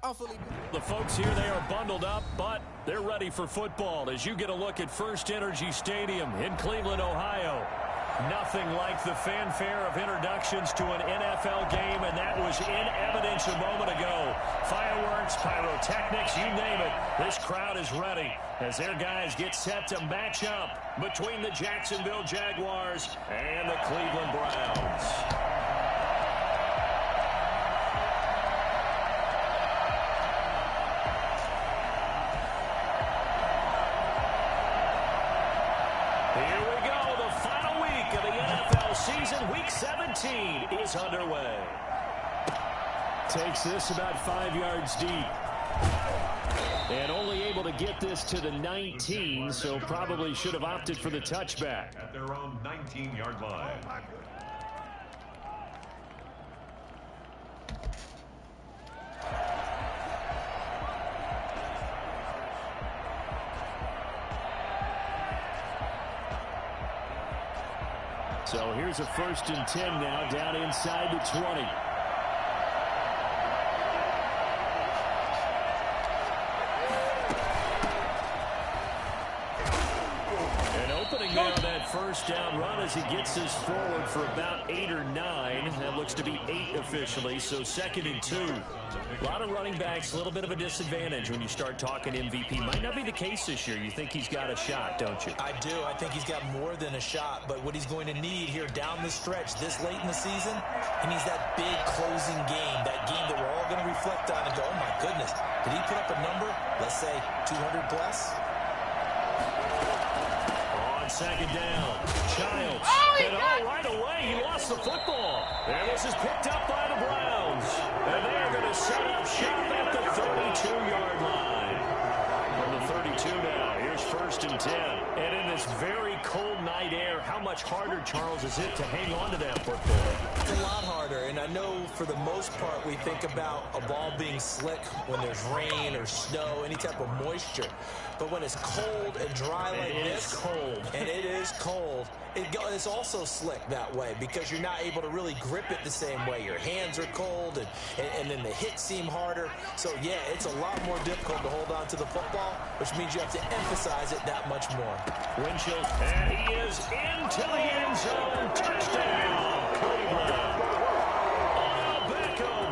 The folks here, they are bundled up, but they're ready for football as you get a look at First Energy Stadium in Cleveland, Ohio. Nothing like the fanfare of introductions to an NFL game, and that was in evidence a moment ago. Fireworks, pyrotechnics, you name it. This crowd is ready as their guys get set to match up between the Jacksonville Jaguars and the Cleveland Browns. Season Week 17 is underway. Takes this about 5 yards deep. And only able to get this to the 19, so probably should have opted for the touchback. At their own 19-yard line. So here's a 1st and 10 now, down inside the 20. And opening now that 1st down run as he gets this forward for about 8 or 9. That looks to be 8 officially, so 2nd and 2. A lot of running backs, a little bit of a disadvantage when you start talking MVP. Might not be the case this year. You think he's got a shot, don't you? I do. I think he's got more than a shot. But what he's going to need here down the stretch this late in the season, he needs that big closing game, that game that we're all going to reflect on and go, oh, my goodness, did he put up a number, let's say 200 plus? On 2nd down, Childs. And right away, he lost the football. And this is picked up by the Browns. And they're going to set up shop at the 32-yard line. From the 32 now, here's 1st and 10. And in this very cold night air, how much harder, Charles, is it to hang on to that football? It's a lot harder, and I know for the most part we think about a ball being slick when there's rain or snow, any type of moisture. But when it's cold and dry like this, and it is cold, it's also slick that way because you're not able to really grip it the same way. Your hands are cold, and then the hits seem harder. So, yeah, it's a lot more difficult to hold on to the football, which means you have to emphasize it that much more. Winchell, and he is into the end zone. Touchdown, Cleveland. Beckham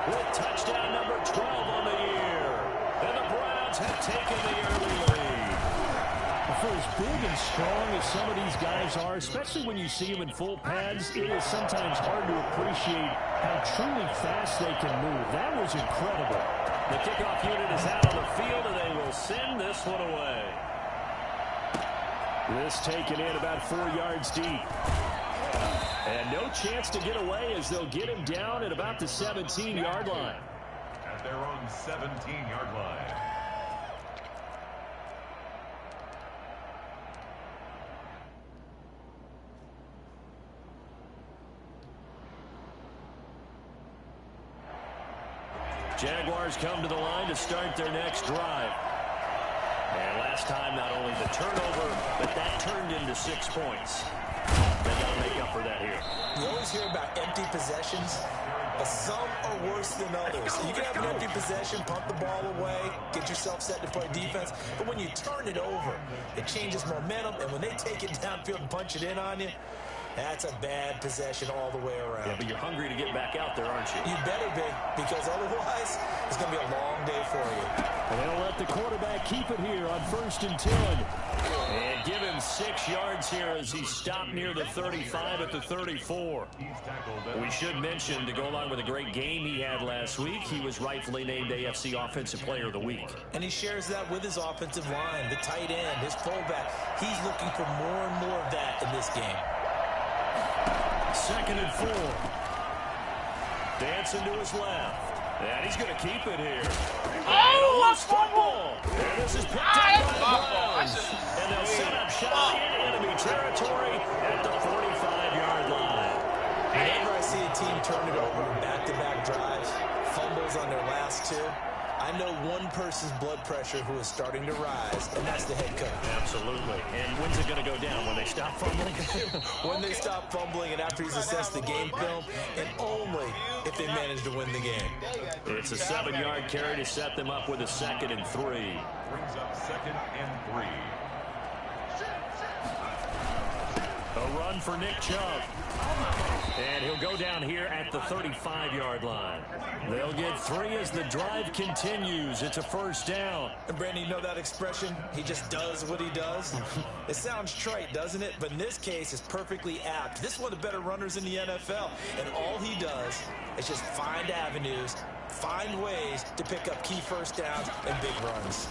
with touchdown number 12 on the year. And the Browns have taken the early lead. For as big and strong as some of these guys are, especially when you see them in full pads, it is sometimes hard to appreciate how truly fast they can move. That was incredible. The kickoff unit is out on the field, and they will send this one away. This taken in about 4 yards deep. And no chance to get away as they'll get him down at about the 17-yard line. At their own 17-yard line. Jaguars come to the line to start their next drive. And last time, not only the turnover, but that turned into 6 points. They got to make up for that here. You always hear about empty possessions, but some are worse than others. You can have an empty possession, pump the ball away, get yourself set to play defense, but when you turn it over, it changes momentum, and when they take it downfield and punch it in on you, that's a bad possession all the way around. Yeah, but you're hungry to get back out there, aren't you? You better be, because otherwise, it's going to be a long day for you. And they'll let the quarterback keep it here on 1st and 10. And give him 6 yards here as he stopped near the 35 at the 34. We should mention, to go along with a great game he had last week, he was rightfully named AFC Offensive Player of the Week. And he shares that with his offensive line, the tight end, his fullback. He's looking for more and more of that in this game. 2nd and 4. Dancing to his left. And he's going to keep it here. Oh, football. And this is picked up by the Browns. And they'll set up shot in enemy territory at the 45-yard line. Whenever I see a team turn it over in back-to-back drives, fumbles on their last two, I know one person's blood pressure who is starting to rise, and that's the head coach. Absolutely. And when's it going to go down? When they stop fumbling? When they stop fumbling and after he's assessed the game film, and only if they manage to win the game. It's a 7-yard carry to set them up with a 2nd and 3. Brings up 2nd and 3. A run for Nick Chubb. And he'll go down here at the 35-yard line. They'll get 3 as the drive continues. It's a 1st down. And Brandon, you know that expression? He just does what he does? It sounds trite, doesn't it? But in this case, it's perfectly apt. This is one of the better runners in the NFL. And all he does is just find avenues, find ways to pick up key 1st downs and big runs.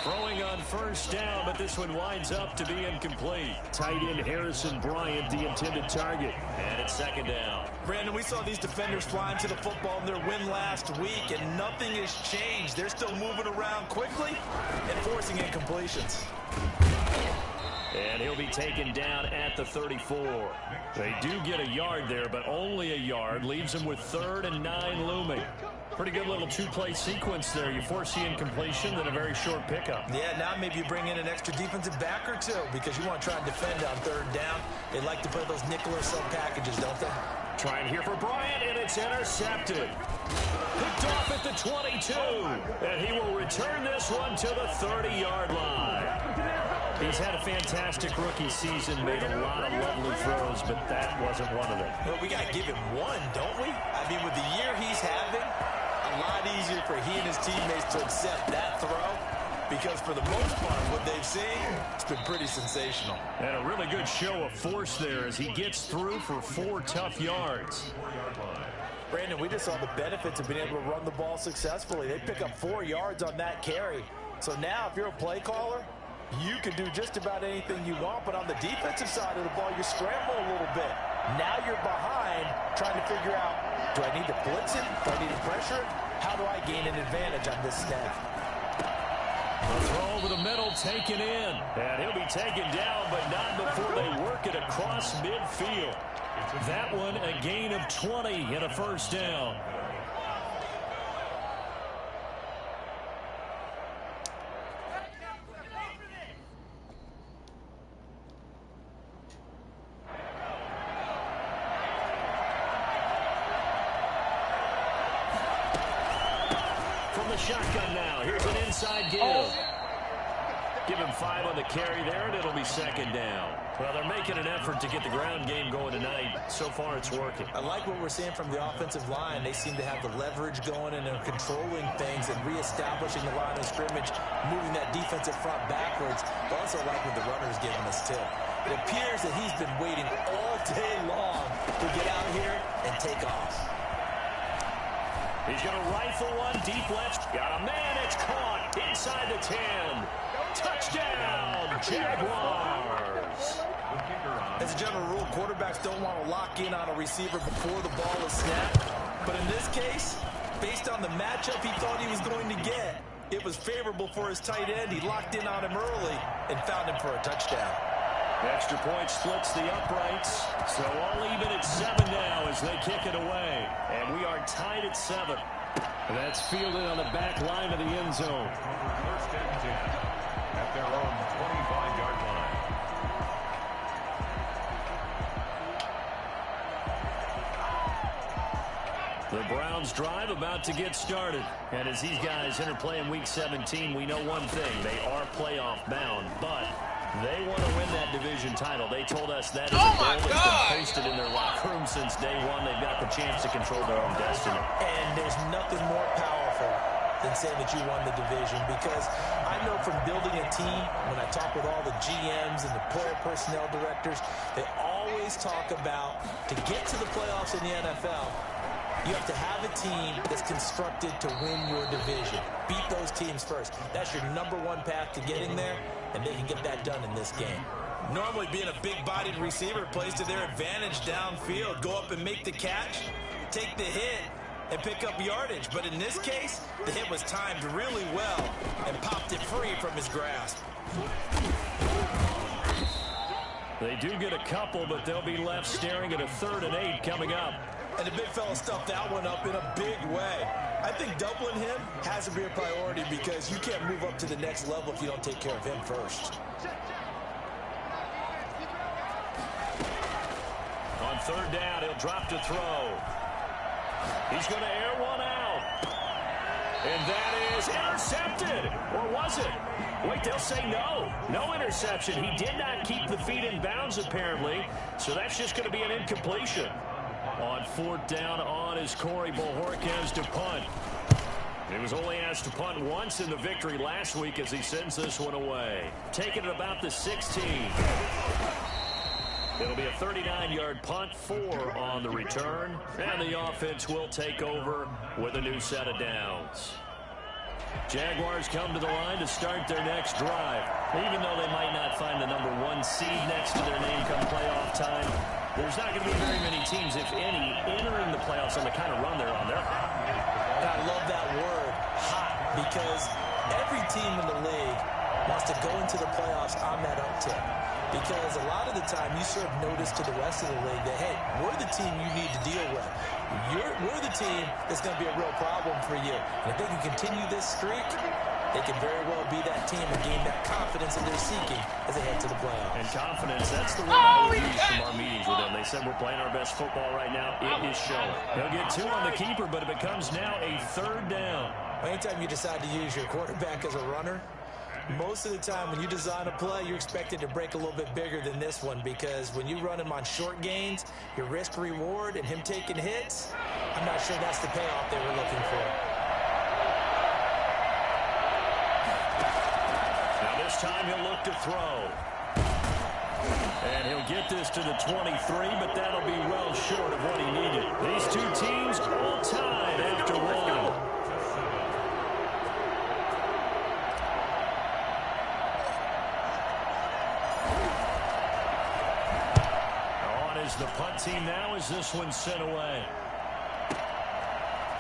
Throwing on 1st down, but this one winds up to be incomplete. Tight end Harrison Bryant, the intended target. And it's 2nd down. Brandon, we saw these defenders flying to the football in their win last week, and nothing has changed. They're still moving around quickly and forcing incompletions. And he'll be taken down at the 34. They do get a yard there, but only a yard. Leaves them with 3rd and 9 looming. Pretty good little 2-play sequence there. You force the incompletion, then a very short pickup. Yeah, now maybe you bring in an extra defensive back or 2 because you want to try and defend on 3rd down. They like to play those nickel or sub packages, don't they? Trying here for Bryant, and it's intercepted. Picked off at the 22. And he will return this one to the 30-yard line. He's had a fantastic rookie season, made a lot of lovely throws, but that wasn't one of them. Well, we got to give him one, don't we? I mean, with the year he's having, a lot easier for he and his teammates to accept that throw because for the most part, what they've seen, it's been pretty sensational. And a really good show of force there as he gets through for 4 tough yards. Brandon, we just saw the benefits of being able to run the ball successfully. They pick up 4 yards on that carry. So now, if you're a play caller, you can do just about anything you want, but on the defensive side of the ball, you scramble a little bit. Now you're behind trying to figure out, do I need to blitz him? Do I need to pressure him? How do I gain an advantage on this snap? The throw over the middle, taken in. And he'll be taken down, but not before they work it across midfield. That one, a gain of 20 and a 1st down. Shotgun now. Here's an inside give. Give him 5 on the carry there, and it'll be 2nd down. Well, they're making an effort to get the ground game going tonight. So far, it's working. I like what we're seeing from the offensive line. They seem to have the leverage going, and they're controlling things and reestablishing the line of scrimmage, moving that defensive front backwards. But also like what the runner's giving us, too. It appears that he's been waiting all day long to get out here and take off. He's going to rifle one deep left. Got a man. It's caught inside the 10. Touchdown, Jaguars. As a general rule, quarterbacks don't want to lock in on a receiver before the ball is snapped. But in this case, based on the matchup he thought he was going to get, it was favorable for his tight end. He locked in on him early and found him for a touchdown. Extra point splits the uprights. So all even at 7 now as they kick it away. And we are tied at 7. That's fielded on the back line of the end zone. 1st and 10 at their own 25-yard line. The Browns drive about to get started. And as these guys interplay in Week 17, we know one thing. They are playoff bound, but they want to win that division title. They told us that is a goal that's been posted in their locker room since day one. They've got the chance to control their own destiny. And there's nothing more powerful than saying that you won the division, because I know from building a team, when I talk with all the GMs and the player personnel directors, they always talk about, to get to the playoffs in the NFL, you have to have a team that's constructed to win your division. Beat those teams first. That's your #1 path to getting there, and they can get that done in this game. Normally, being a big-bodied receiver plays to their advantage downfield. Go up and make the catch, take the hit, and pick up yardage. But in this case, the hit was timed really well and popped it free from his grasp. They do get a couple, but they'll be left staring at a 3rd and 8 coming up. And the big fella stuffed that one up in a big way. I think doubling him has to be a priority because you can't move up to the next level if you don't take care of him first. On third down, he'll drop to throw. He's going to air one out. And that is intercepted. Or was it? Wait, they'll say no. No interception. He did not keep the feet in bounds, apparently. So that's just going to be an incompletion. On fourth down on is Corey Bojorquez to punt. He was only asked to punt once in the victory last week as he sends this one away. Taking it about the 16. It'll be a 39-yard punt, 4 on the return. And the offense will take over with a new set of downs. Jaguars come to the line to start their next drive. Even though they might not find the number 1 seed next to their name come playoff time, there's not going to be very many teams, if any, entering the playoffs on the kind of run they're on. They're hot. I love that word, hot, because every team in the league wants to go into the playoffs on that uptick. Because a lot of the time you serve notice to the rest of the league that, hey, we're the team you need to deal with. We're the team that's going to be a real problem for you. And if they can continue this streak, they can very well be that team and gain that confidence that they're seeking as they head to the playoffs. And confidence, that's the word I would use from our meetings with them. They said we're playing our best football right now. It is showing. They'll get 2 on the keeper, but it becomes now a third down. Anytime you decide to use your quarterback as a runner, most of the time when you design a play, you're expected to break a little bit bigger than this one because when you run him on short gains, your risk-reward and him taking hits, I'm not sure that's the payoff they were looking for. Now this time he'll look to throw. And he'll get this to the 23, but that'll be well short of what he needed. These two teams all tied after one. The punt team now as this one's sent away.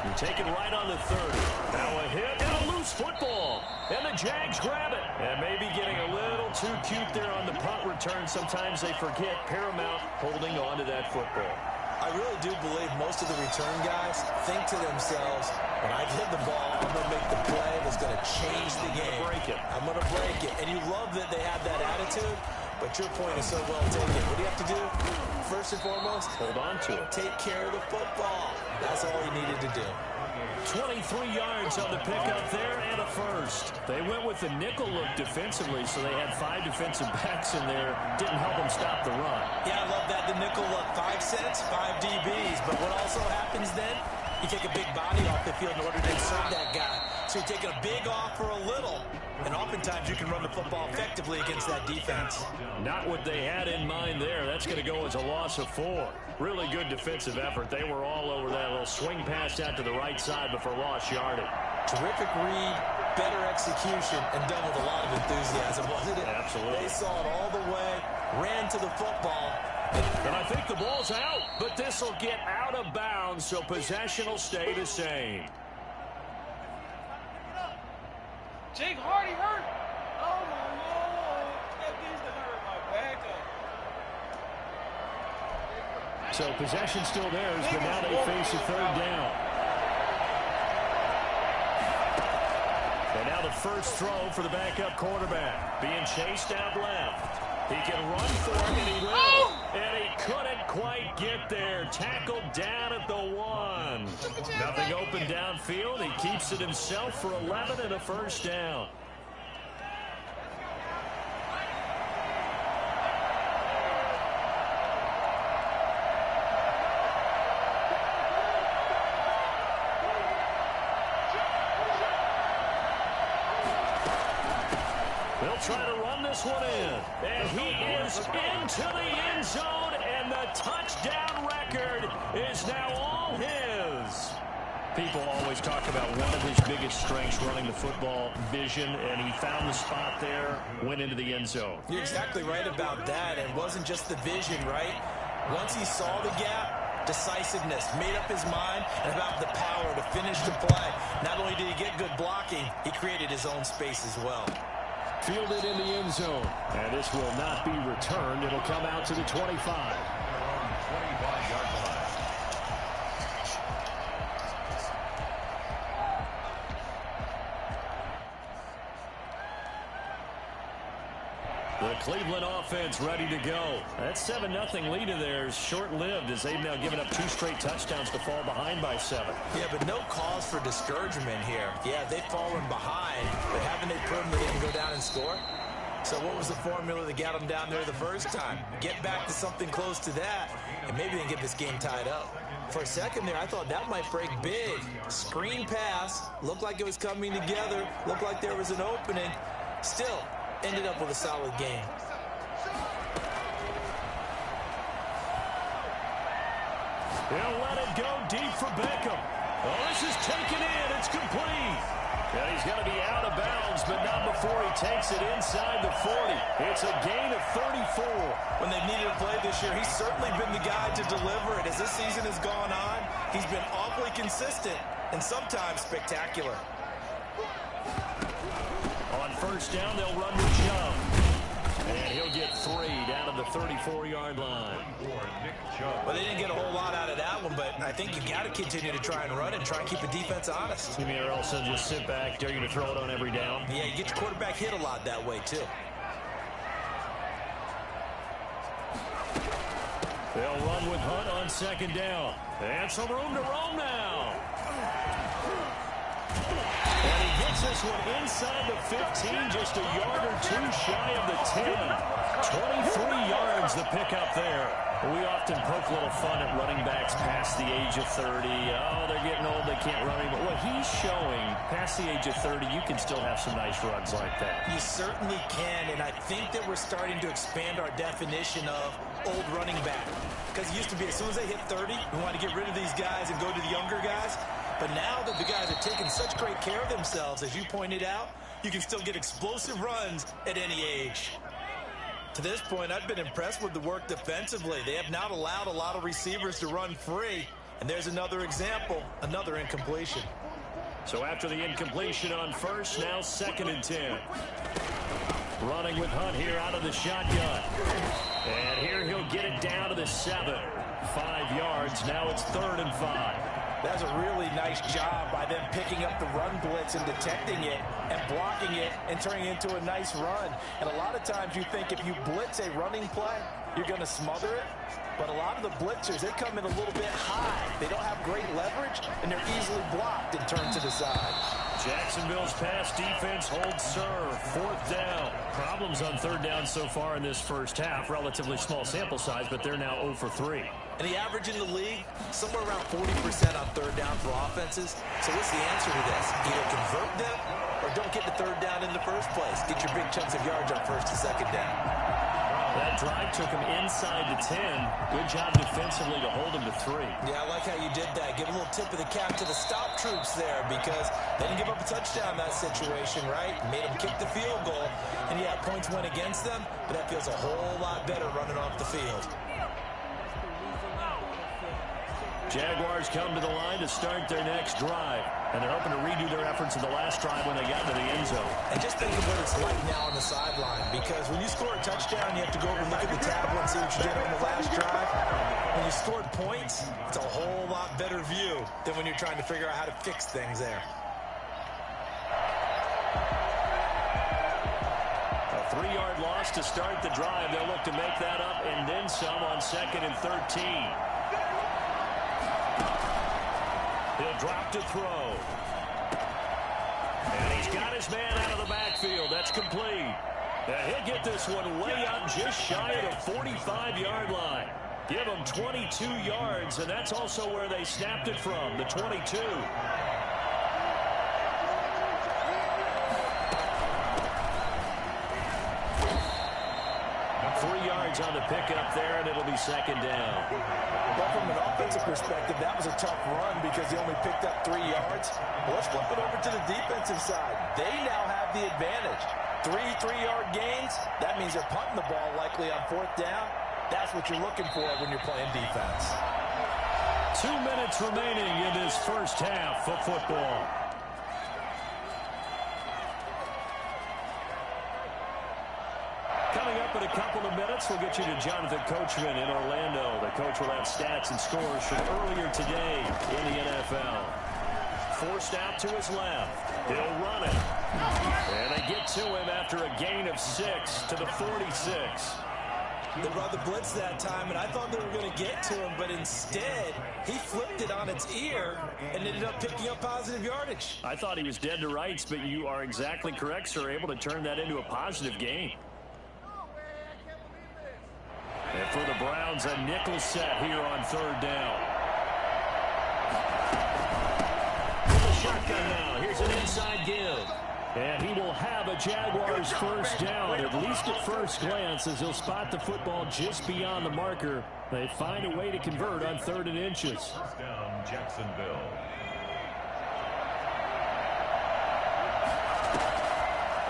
You take it right on the 30. Now a hit and a loose football. And the Jags grab it. And maybe getting a little too cute there on the punt return. Sometimes they forget Paramount holding on to that football. I really do believe most of the return guys think to themselves, when I hit the ball, I'm going to make the play that's going to change the game. I'm going to break it. And you love that they have that attitude. But your point is so well taken. What do you have to do? First and foremost, hold on to it. Take care of the football. That's all he needed to do. 23 yards on the pickup there and a first. They went with the nickel look defensively, so they had 5 defensive backs in there. Didn't help them stop the run. Yeah, I love that. The nickel look, 5 cents, 5 DBs. But what also happens then, you take a big body off the field in order to insert that guy. So you're taking a big off for a little. And oftentimes you can run the football effectively against that defense. Not what they had in mind there. That's going to go as a loss of 4. Really good defensive effort. They were all over that little swing pass out to the right side before lost yardage. Terrific read, better execution, and done with a lot of enthusiasm, wasn't it? Absolutely. They saw it all the way, ran to the football. And I think the ball's out, but this will get out of bounds, so possession will stay the same. Jake Hardy hurt. Oh, my Lord. That needs to hurt my back up. So possession still theirs, but now they face a third down. And now the first throw for the backup quarterback. Being chased out left. He can run for it, and he will. Oh! And he couldn't quite get there. Tackled down at the 1. Nothing open downfield. He keeps it himself for 11 and a first down. They'll try to run this one in. And he is into the end zone, and the touchdown record is now all his. People always talk about one of his biggest strengths, running the football, vision, and he found the spot there, went into the end zone. You're exactly right about that. It wasn't just the vision, right? Once he saw the gap, decisiveness, made up his mind, and about the power to finish the play. Not only did he get good blocking, he created his own space as well. Fielded in the end zone. And this will not be returned. It'll come out to the 25. The Cleveland offense ready to go. That 7-0 lead of theirs short-lived as they've now given up 2 straight touchdowns to fall behind by 7. Yeah, but no cause for discouragement here. Yeah, they've fallen behind, but haven't they proven that they can go down and score? So what was the formula that got them down there the first time? Get back to something close to that, and maybe they can get this game tied up. For a second there, I thought that might break big. Screen pass, looked like it was coming together, looked like there was an opening. Still, ended up with a solid game. He'll let it go deep for Beckham. Oh, this is taken in. It's complete. And he's going to be out of bounds, but not before he takes it inside the 40. It's a gain of 34. When they've needed a play this year, he's certainly been the guy to deliver it. As this season has gone on, he's been awfully consistent and sometimes spectacular. On first down, they'll run with Chubb. And he'll get 3 down to the 34-yard line. Well, they didn't get a whole lot out of that one, but I think you got to continue to try and run and try and keep the defense honest. You mean or also just sit back, dare you to throw it on every down? Yeah, you get your quarterback hit a lot that way, too. They'll run with Hunt on second down. And some room to roam now. And he gets this one inside the 15, just a yard or 2 shy of the 10. 23 yards the pickup there. We often poke a little fun at running backs past the age of 30. Oh, they're getting old, they can't run anymore. Well, he's showing past the age of 30, you can still have some nice runs like that. You certainly can, and I think that we're starting to expand our definition of old running back. Because it used to be as soon as they hit 30, we want to get rid of these guys and go to the younger guys. But now that the guys are taking such great care of themselves, as you pointed out, you can still get explosive runs at any age. To this point, I've been impressed with the work defensively. They have not allowed a lot of receivers to run free. And there's another example, another incompletion. So after the incompletion on first, now 2nd and 10. Running with Hunt here out of the shotgun. And here he'll get it down to the 7. 5 yards, now it's 3rd and 5. That's a really nice job by them picking up the run blitz and detecting it and blocking it and turning it into a nice run. And a lot of times you think if you blitz a running play, you're going to smother it. But a lot of the blitzers, they come in a little bit high. They don't have great leverage, and they're easily blocked and turned to the side. Jacksonville's pass defense holds serve. 4th down. Problems on 3rd down so far in this first half. Relatively small sample size, but they're now 0 for 3. And the average in the league, somewhere around 40% on 3rd down for offenses. So what's the answer to this? Either convert them or don't get the 3rd down in the first place. Get your big chunks of yards on 1st and 2nd down. That drive took him inside the 10. Good job defensively to hold him to 3. Yeah, I like how you did that. Give a little tip of the cap to the stop troops there because they didn't give up a touchdown in that situation, right? Made them kick the field goal. And yeah, points went against them, but that feels a whole lot better running off the field. Jaguars come to the line to start their next drive. And they're hoping to redo their efforts in the last drive when they got to the end zone. And just think of what it's like now on the sideline. Because when you score a touchdown, you have to go over and look at the tablet and see what you did on the last drive. When you scored points, it's a whole lot better view than when you're trying to figure out how to fix things there. A 3-yard loss to start the drive. They'll look to make that up and then some on 2nd and 13. He'll drop to throw. And he's got his man out of the backfield. That's complete. And he'll get this one way up just shy of the 45-yard line. Give him 22 yards, and that's also where they snapped it from, the 22. 3 yards on the pickup there, and it'll be 2nd down. But from an offensive perspective, that was a tough run because he only picked up 3 yards. Well, let's flip it over to the defensive side. They now have the advantage. 3 3-yard gains, that means they're punting the ball likely on 4th down. That's what you're looking for when you're playing defense. 2 minutes remaining in this first half of football. Coming up in a couple of minutes, we'll get you to Jonathan Coachman in Orlando. The coach will have stats and scores from earlier today in the NFL. forced out to his left. He'll run it. And they get to him after a gain of 6 to the 46. They brought the blitz that time, and I thought they were going to get to him, but instead, he flipped it on its ear and ended up picking up positive yardage. I thought he was dead to rights, but you are exactly correct, sir, able to turn that into a positive gain. And for the Browns, a nickel set here on 3rd down. With the shotgun now, here's an inside give. And he will have a Jaguars first down, at least at first glance, as he'll spot the football just beyond the marker. They find a way to convert on 3rd and inches. First down, Jacksonville.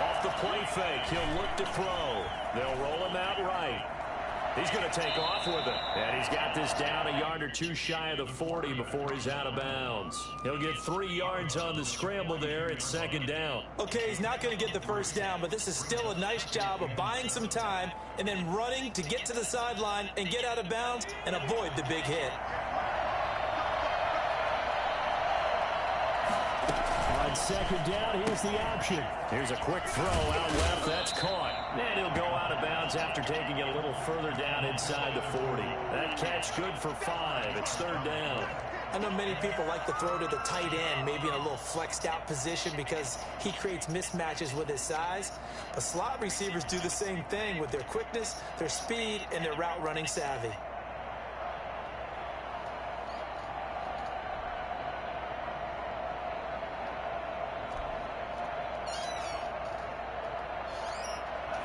Off the play fake, he'll look to throw. They'll roll him out right. He's going to take off with it. And he's got this down a yard or two shy of the 40 before he's out of bounds. He'll get 3 yards on the scramble there at 2nd down. Okay, he's not going to get the first down, but this is still a nice job of buying some time and then running to get to the sideline and get out of bounds and avoid the big hit. On 2nd down, here's the option. Here's a quick throw out left. That's caught. And he'll go out of bounds after taking it a little further down inside the 40. That catch good for 5. It's 3rd down. I know many people like to throw to the tight end, maybe in a little flexed out position because he creates mismatches with his size. But slot receivers do the same thing with their quickness, their speed, and their route running savvy.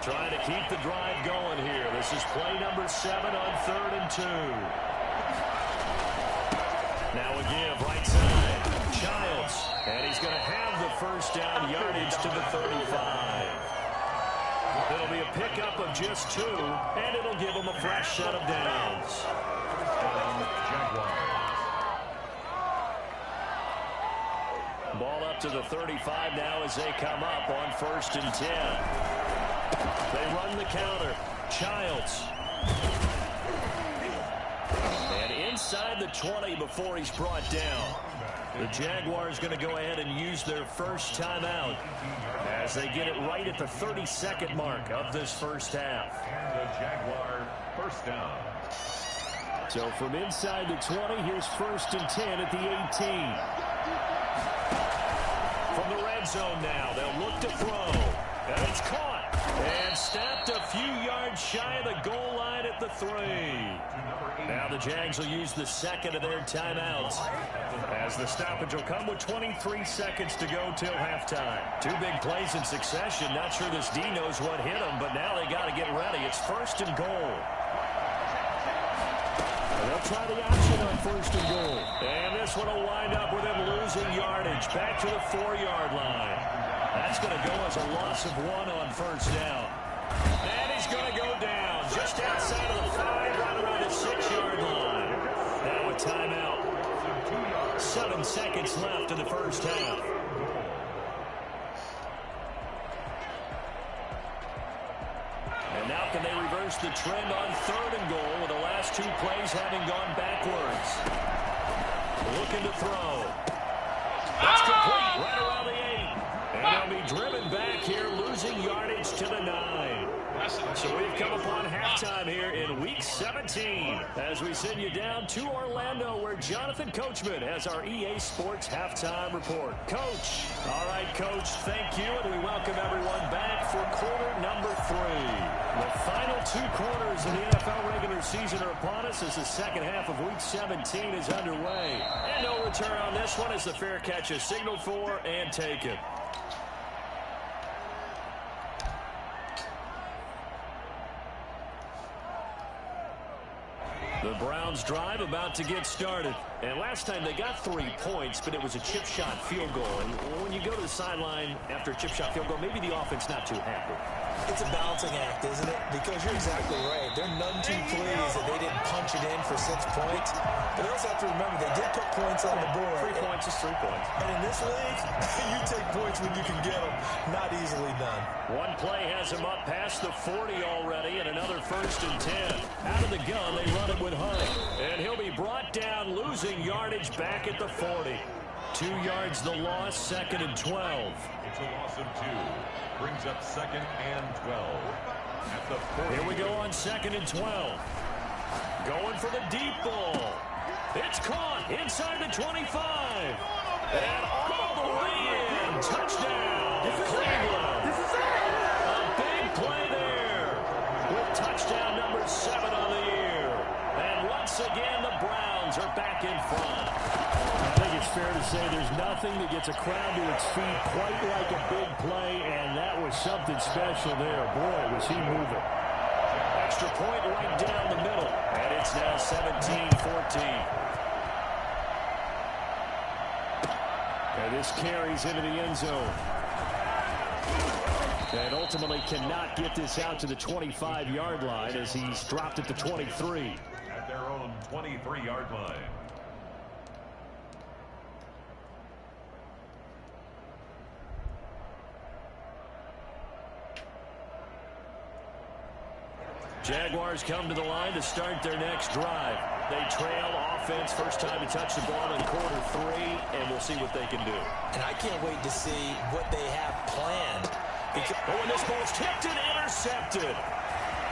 Trying to keep the drive going here. This is play number 7 on 3rd and 2. Now a give right side. Childs. And he's going to have the first down yardage to the 35. It'll be a pickup of just 2, and it'll give him a fresh set of downs. Ball up to the 35 now as they come up on 1st and 10. They run the counter. Childs. And inside the 20 before he's brought down. The Jaguars going to go ahead and use their first timeout as they get it right at the 32nd mark of this first half. And the Jaguar first down. So from inside the 20, here's 1st and 10 at the 18. From the red zone now, they'll look to throw. And it's caught. And stopped a few yards shy of the goal line at the 3. Now the Jags will use the 2nd of their timeouts, as the stoppage will come with 23 seconds to go till halftime. 2 big plays in succession. Not sure this D knows what hit them, but now they got to get ready. It's 1st and goal. And they'll try the option on 1st and goal. And this one will wind up with him losing yardage back to the 4-yard line. That's going to go as a loss of 1 on 1st down. And he's going to go down just outside of the 5, right around the 6-yard line. Now a timeout. 7 seconds left in the first half. And now can they reverse the trend on 3rd and goal with the last 2 plays having gone backwards? Looking to throw. That's complete right around the 8. And they'll be driven back here, losing yardage to the 9. So we've come upon halftime here in Week 17 as we send you down to Orlando, where Jonathan Coachman has our EA Sports Halftime Report. Coach. All right, Coach, thank you, and we welcome everyone back for quarter number 3. The final 2 quarters of the NFL regular season are upon us as the second half of Week 17 is underway. And no return on this one as the fair catch is signaled for and taken. The Browns drive about to get started. And last time they got 3 points, but it was a chip shot field goal. And when you go to the sideline after a chip shot field goal, maybe the offense not too happy. It's a balancing act, isn't it? Because you're exactly right. They're none too pleased that they didn't punch it in for 6 points. But they also have to remember they did put points on the board. 3 points is 3 points. And in this league, you take points when you can get them. Not easily done. One play has him up past the 40 already, and another 1st and 10. Out of the gun, they run it with Hunt. And he'll be brought down, losing yardage back at the 40. 2 yards the loss, 2nd and 12. It's a loss of 2. Brings up 2nd and 12. At the 40. Here we go on 2nd and 12. Going for the deep ball. It's caught inside the 25. And all the way in. Touchdown, Cleveland. A big play there with touchdown number 7 on the year. And once again, the Browns are back in front. I think it's fair to say there's nothing that gets a crowd to its feet quite like a big play, and that was something special there. Boy, was he moving. Extra point right down the middle. And it's now 17-14. And this carries into the end zone. And ultimately cannot get this out to the 25-yard line as he's dropped at the 23. At their own 23-yard line. Jaguars come to the line to start their next drive. They trail offense, first time to touch the ball in quarter 3, and we'll see what they can do. And I can't wait to see what they have planned. And this ball's tipped and intercepted.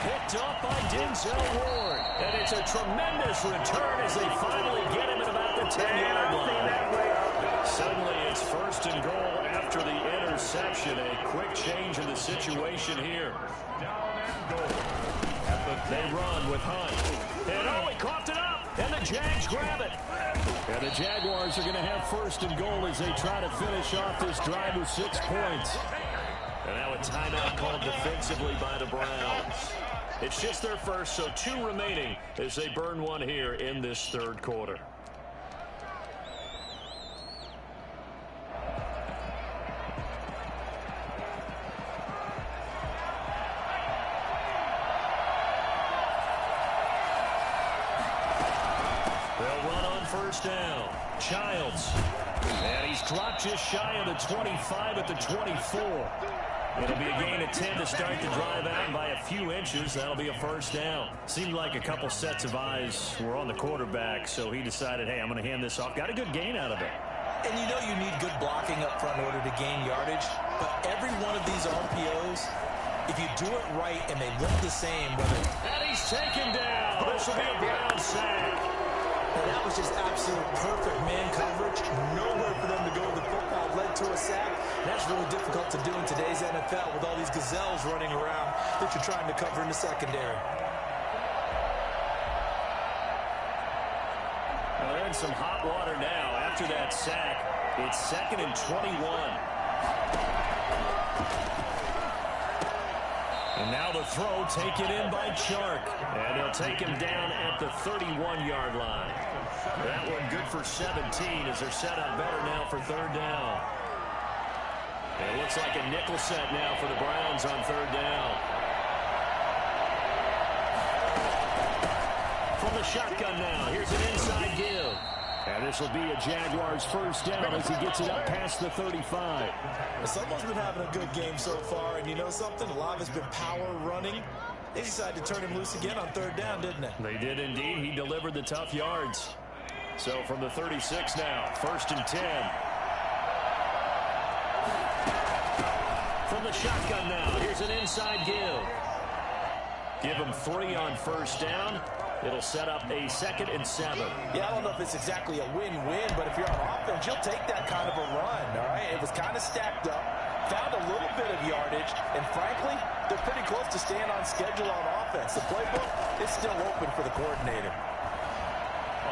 Picked up by Denzel Ward. And it's a tremendous return as they finally get him at about the 10-yard line. Suddenly it's 1st and goal after the interception. A quick change in the situation here. Down and goal. They run with Hunt. And oh, he coughed it up. And the Jags grab it. And the Jaguars are going to have 1st and goal as they try to finish off this drive with 6 points. And now a timeout called defensively by the Browns. It's just their first, so 2 remaining as they burn one here in this 3rd quarter. They'll run on 1st down. Childs. And he's dropped just shy of the 25 at the 24. It'll be a gain of 10 to start the drive out by a few inches. That'll be a 1st down. Seemed like a couple sets of eyes were on the quarterback, so he decided, hey, I'm going to hand this off. Got a good gain out of it. And you know you need good blocking up front in order to gain yardage. But every one of these RPOs, if you do it right and they look the same, whether... And he's taken down. This will be a Brown sack. And that was just absolute perfect man coverage. Nowhere for them to go with the football. Led to a sack. That's really difficult to do in today's NFL with all these gazelles running around that you're trying to cover in the secondary. Well, they're in some hot water now. After that sack, it's 2nd and 21. And now the throw taken in by Chark. And they'll take him down at the 31-yard line. That one good for 17 as they're set up better now for 3rd down. And it looks like a nickel set now for the Browns on 3rd down. From the shotgun now, here's an inside give. And this will be a Jaguars 1st down as he gets it up past the 35. Someone's been having a good game so far, and you know something? A lot of it's been power running. They decided to turn him loose again on 3rd down, didn't they? They did indeed. He delivered the tough yards. So from the 36 now, 1st and 10. From the shotgun now, here's an inside give. Give him 3 on 1st down. It'll set up a 2nd and 7. Yeah, I don't know if it's exactly a win-win, but if you're on offense, you'll take that kind of a run, all right? It was kind of stacked up, found a little bit of yardage, and frankly, they're pretty close to staying on schedule on offense. The playbook is still open for the coordinator.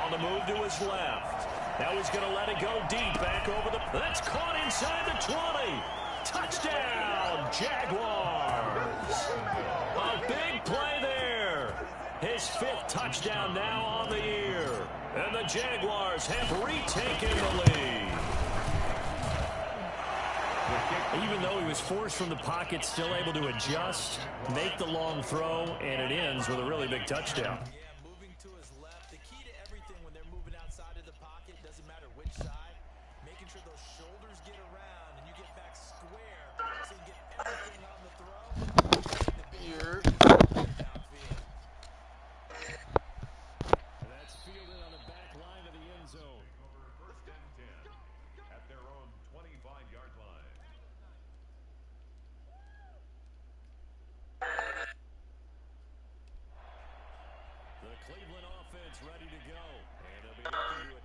On the move to his left. Now he's going to let it go deep, back over the... That's caught inside the 20. Touchdown, Jaguars. A big play there. His 5th touchdown now on the year. And the Jaguars have retaken the lead. Even though he was forced from the pocket, still able to adjust, make the long throw, and it ends with a really big touchdown. Yeah, moving to his left. The key to everything when they're moving outside of the pocket, doesn't matter which side, making sure those shoulders get around and you get back square so you get everything on the throw. Here. That's fielded on the back line of the end zone. Over 1st and 10.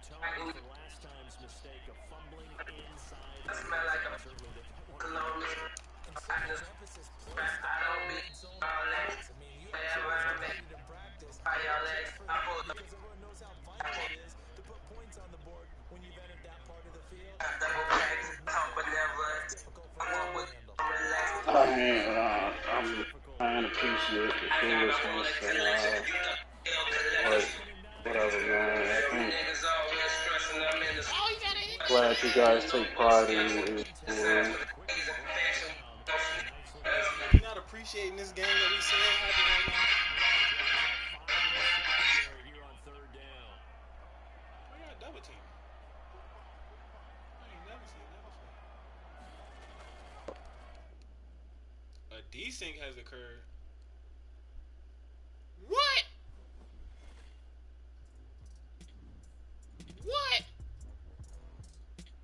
atone for last time's mistake of fumbling inside the end zone. Certainly because everyone knows how vital it is to put points on the board when you've entered that part of the field. I appreciate the foolishness and but whatever, man. I think glad you guys take pride in it. You're not appreciating this game that we seeing happen right now. I got double team. I ain't never seen that before. A desync has occurred. What? What?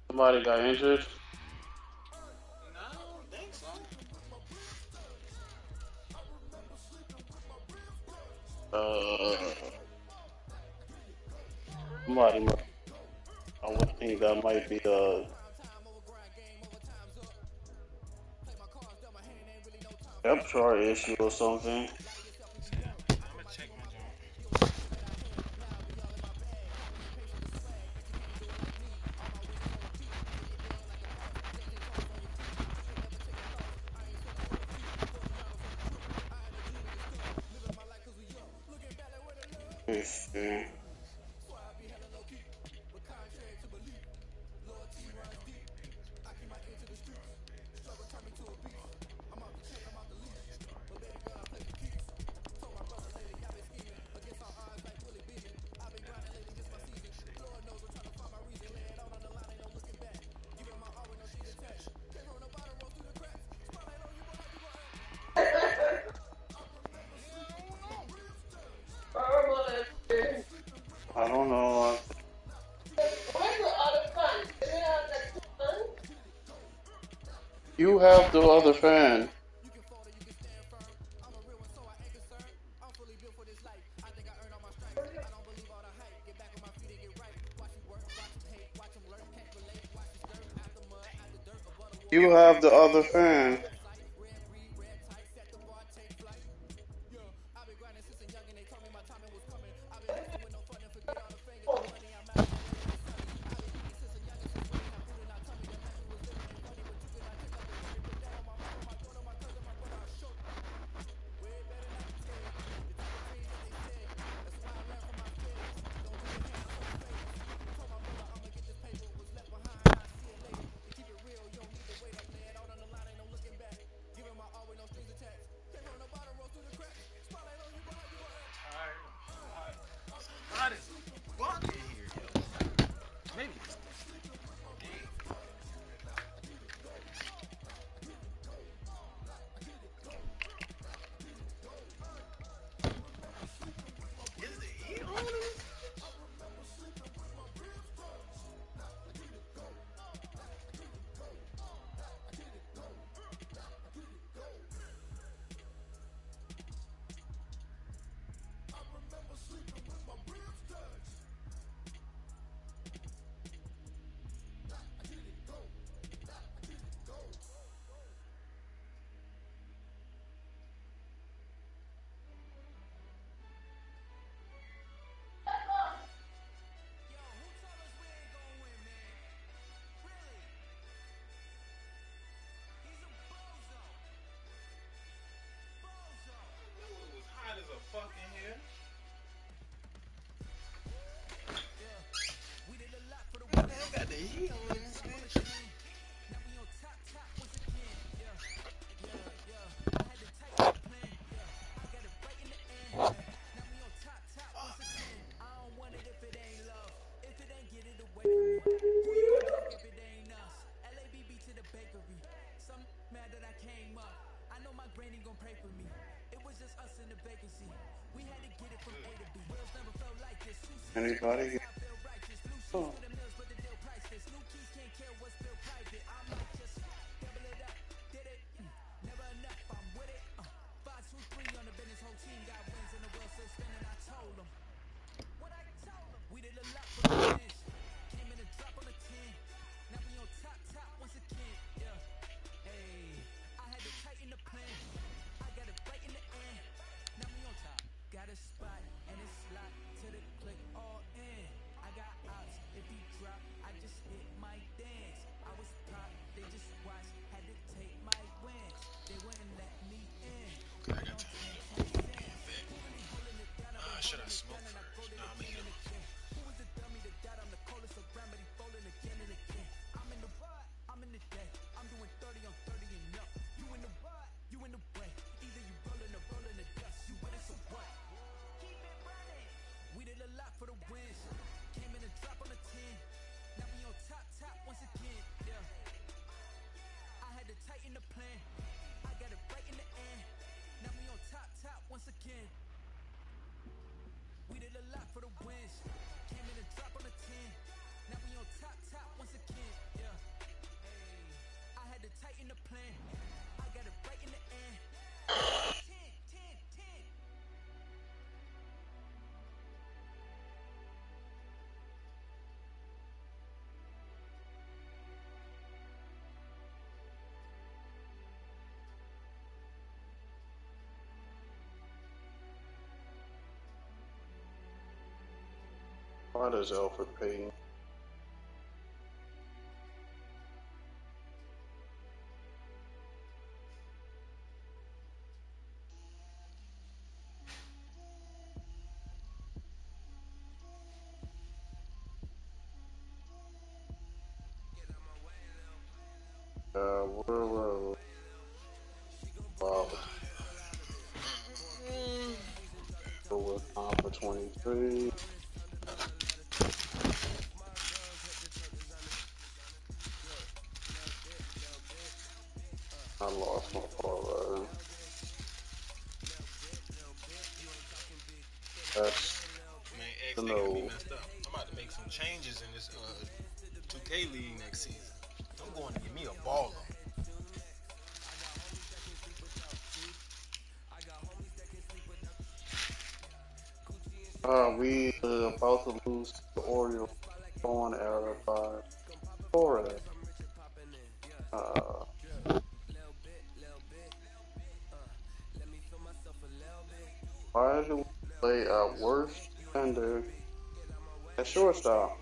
Somebody got injured. No, I don't think so. Somebody. I would think that might be depth chart issue or something. I'm gonna check my job. Yeah. I don't know. You have the other fan. You have the other fan. Hot as fuck in here, yo. Maybe. Is the heat on this? Hot as a fuck in here. What the hell got the heat on this bitch? Anybody? Oh. Why does Alfred Payton? Where were we? Wow. So we're on for 23. I lost my parlay. That's Man, X, they got me no. messed up. I'm about to make some changes in this 2K league next season. I'm going to give me a baller. We about to lose to the Orioles on error by Torres. Uh, why did we play our worst defender at shortstop?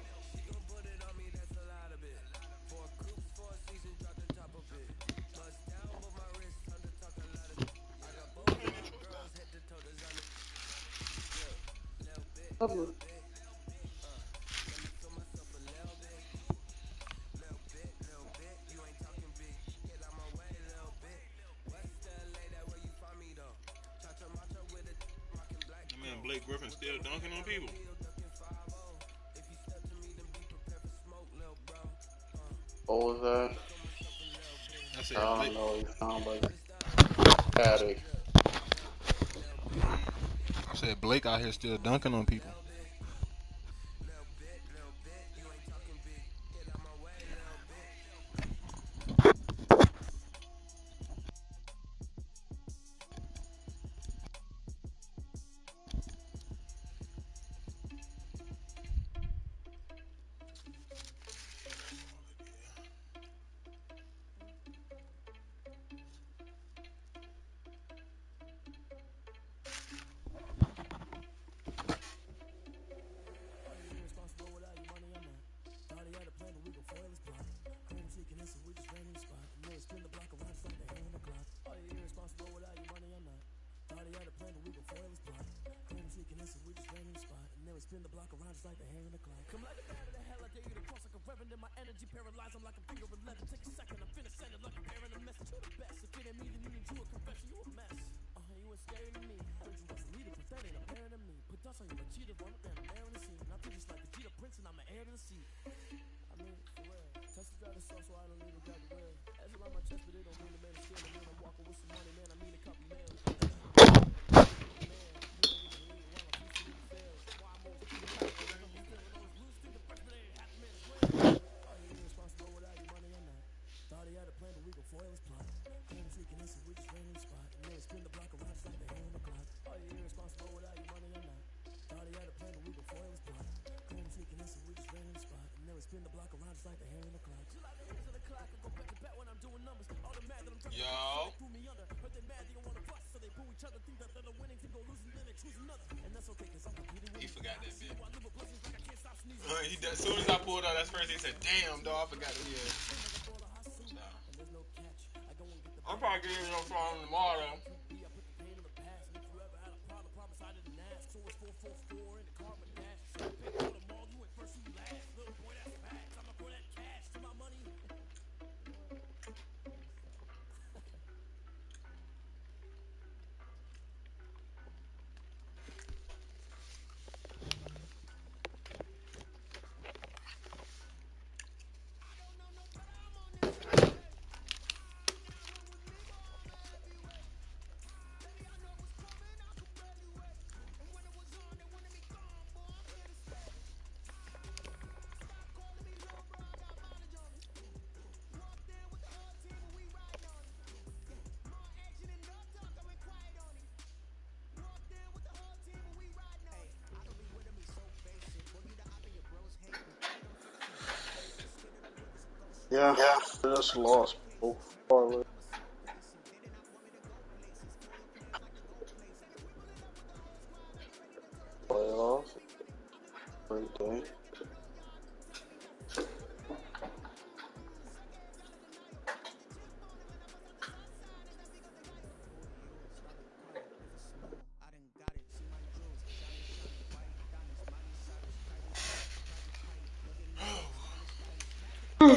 Man, Blake Griffin still dunking on people. What was that? I said I Blake. don't know. He sounds like static. I said Blake out here still dunking on people. Yo. He forgot that bit. As soon as I pulled out that first, he said, "Damn, dog, I forgot that." Yeah. So, I'm probably getting it on phone tomorrow. Though. Yeah, just lost both parlays. Playoffs. Great day. Where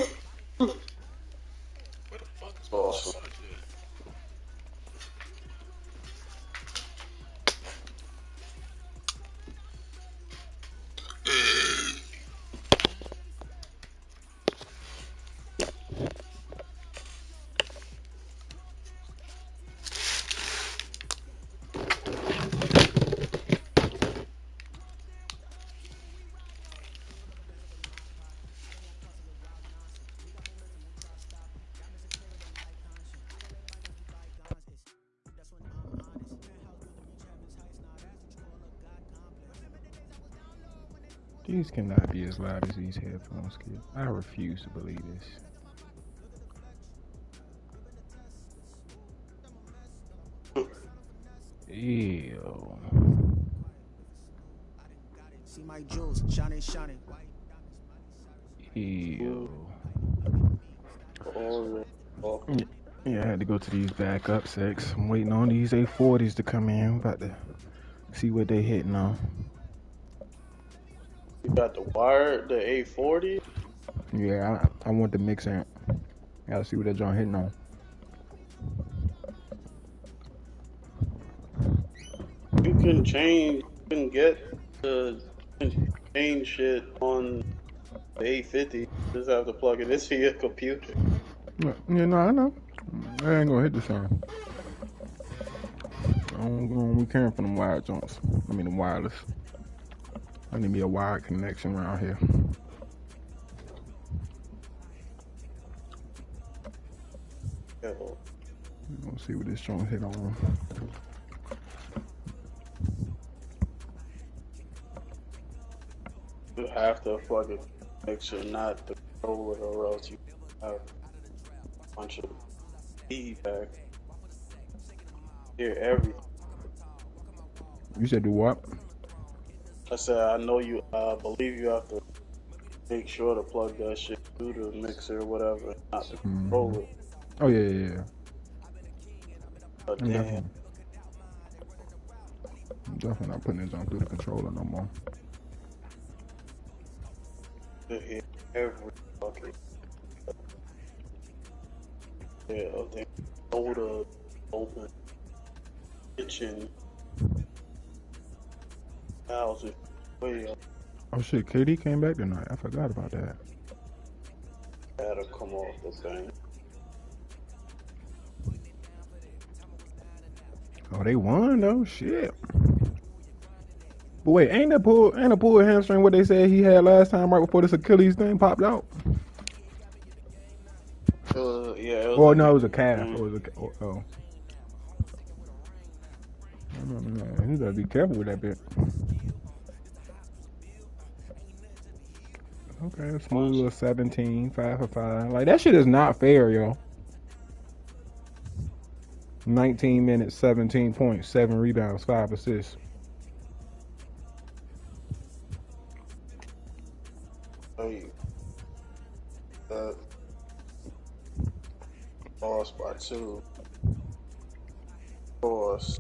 the fuck is my Awesome. charger? These cannot be as loud as these headphones, kid. I refuse to believe this. Ew. See my jewels shining, shining. Ew. Oh, Yeah, I had to go to these backup sets. I'm waiting on these A40s to come in. I'm about to see what they hitting on. you got the wire, the A40. Yeah, I want the mix amp. Gotta see what that joint hitting on. You can change. You can get the change shit on the A50. Just have to plug it into your computer. Yeah, no, I know. I ain't gonna hit the song. I don't be caring for them wired joints. I mean, them wireless. I need me a wired connection around here. Yeah. Let's see what this joint hit on. You have to plug it make sure not to control it, or else you have a bunch of feedback. Hear everything. You said do what? I said I know you. I believe you have to make sure to plug that shit through the mixer or whatever, and not to control it. Oh yeah. But I'm damn. definitely not putting this on through the controller no more. Hear every fucking. Yeah, they soda open kitchen house is way up. Oh shit, KD came back tonight. I forgot about that. Had to come off the thing. Oh, they won though. Shit. But wait, ain't a pull hamstring what they said he had last time right before this Achilles thing popped out? Yeah. It Oh no, it was a calf. It was a oh. Man, you gotta be careful with that bit. Okay, smooth little 17, 5 for 5. Like that shit is not fair, yo. 19 minutes, 17 points, 7 rebounds, 5 assists. Lost by 2. Of course.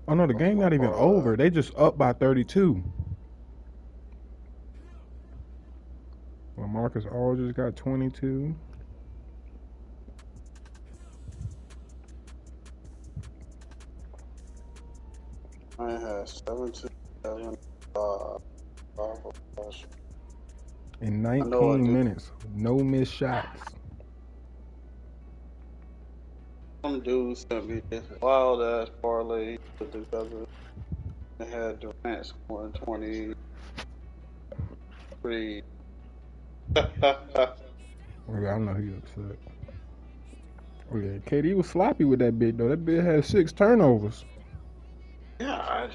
Oh no, the game not even over. They just up by 32. Well, Marcus Aldridge got 22. I had 17 in 19 minutes, no missed shots. Some dudes sent me this wild ass parlay put together. They had Durant scoring 23. Oh, yeah, I know he upset. Oh yeah, KD was sloppy with that bit though. That bit had 6 turnovers. God.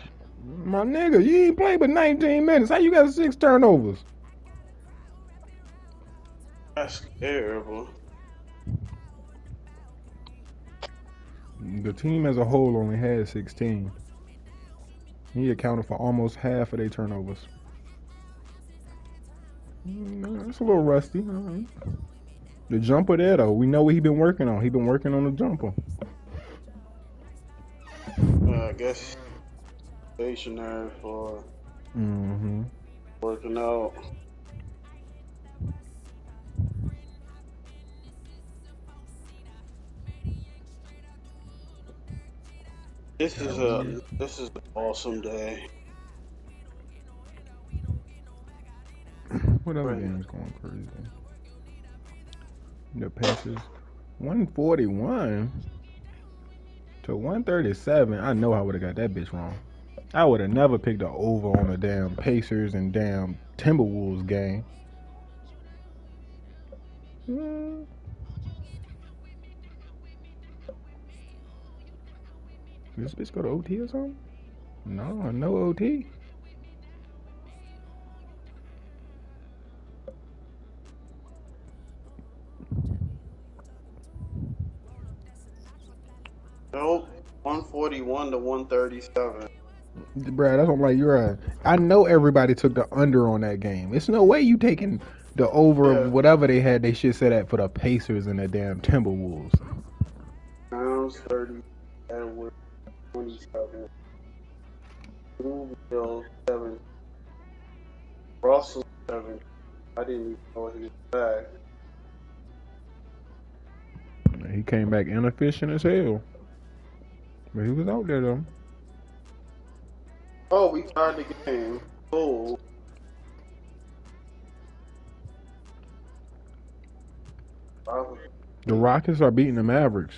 My nigga, you ain't played but 19 minutes. How you got 6 turnovers? That's terrible. The team as a whole only had 16. He accounted for almost half of their turnovers. It's a little rusty. Right. The jumper there, though, we know what he been working on. He been working on the jumper. I guess stationary for working out. This is an awesome day. What other game's going crazy? The Pacers, 141 to 137. I know I would have got that bitch wrong. I would have never picked the over on the damn Pacers and damn Timberwolves game. Did this bitch go to OT or something? No OT. Nope. 141 to 137. Bruh, that's what I'm like. You're I know everybody took the under on that game. It's no way you taking the over of whatever they had they shit set at for the Pacers and the damn Timberwolves. Browns 30, Edwards 27, Louisville 7, Russell 7. I didn't even know he was back. He came back inefficient as hell. But he was out there though. Oh, we tied the game. Cool. The Rockets are beating the Mavericks.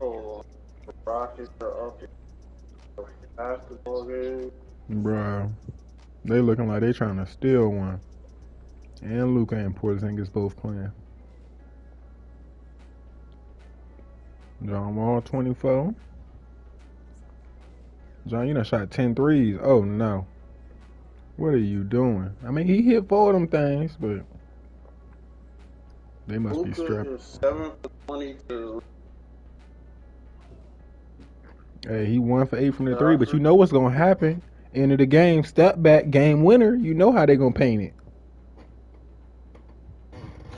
Oh, the Rockets are up in the basketball game. Bruh. They looking like they trying to steal one. And Luka and Porzingis both playing. John Wall 24. John, you done shot 10 threes. Oh no. What are you doing? I mean, he hit 4 of them things, but they must be strapped. Luka is 7 for 22. Hey, he 1 for 8 from the 3, but you know what's gonna happen. End of the game, step back, game winner. You know how they gonna paint it.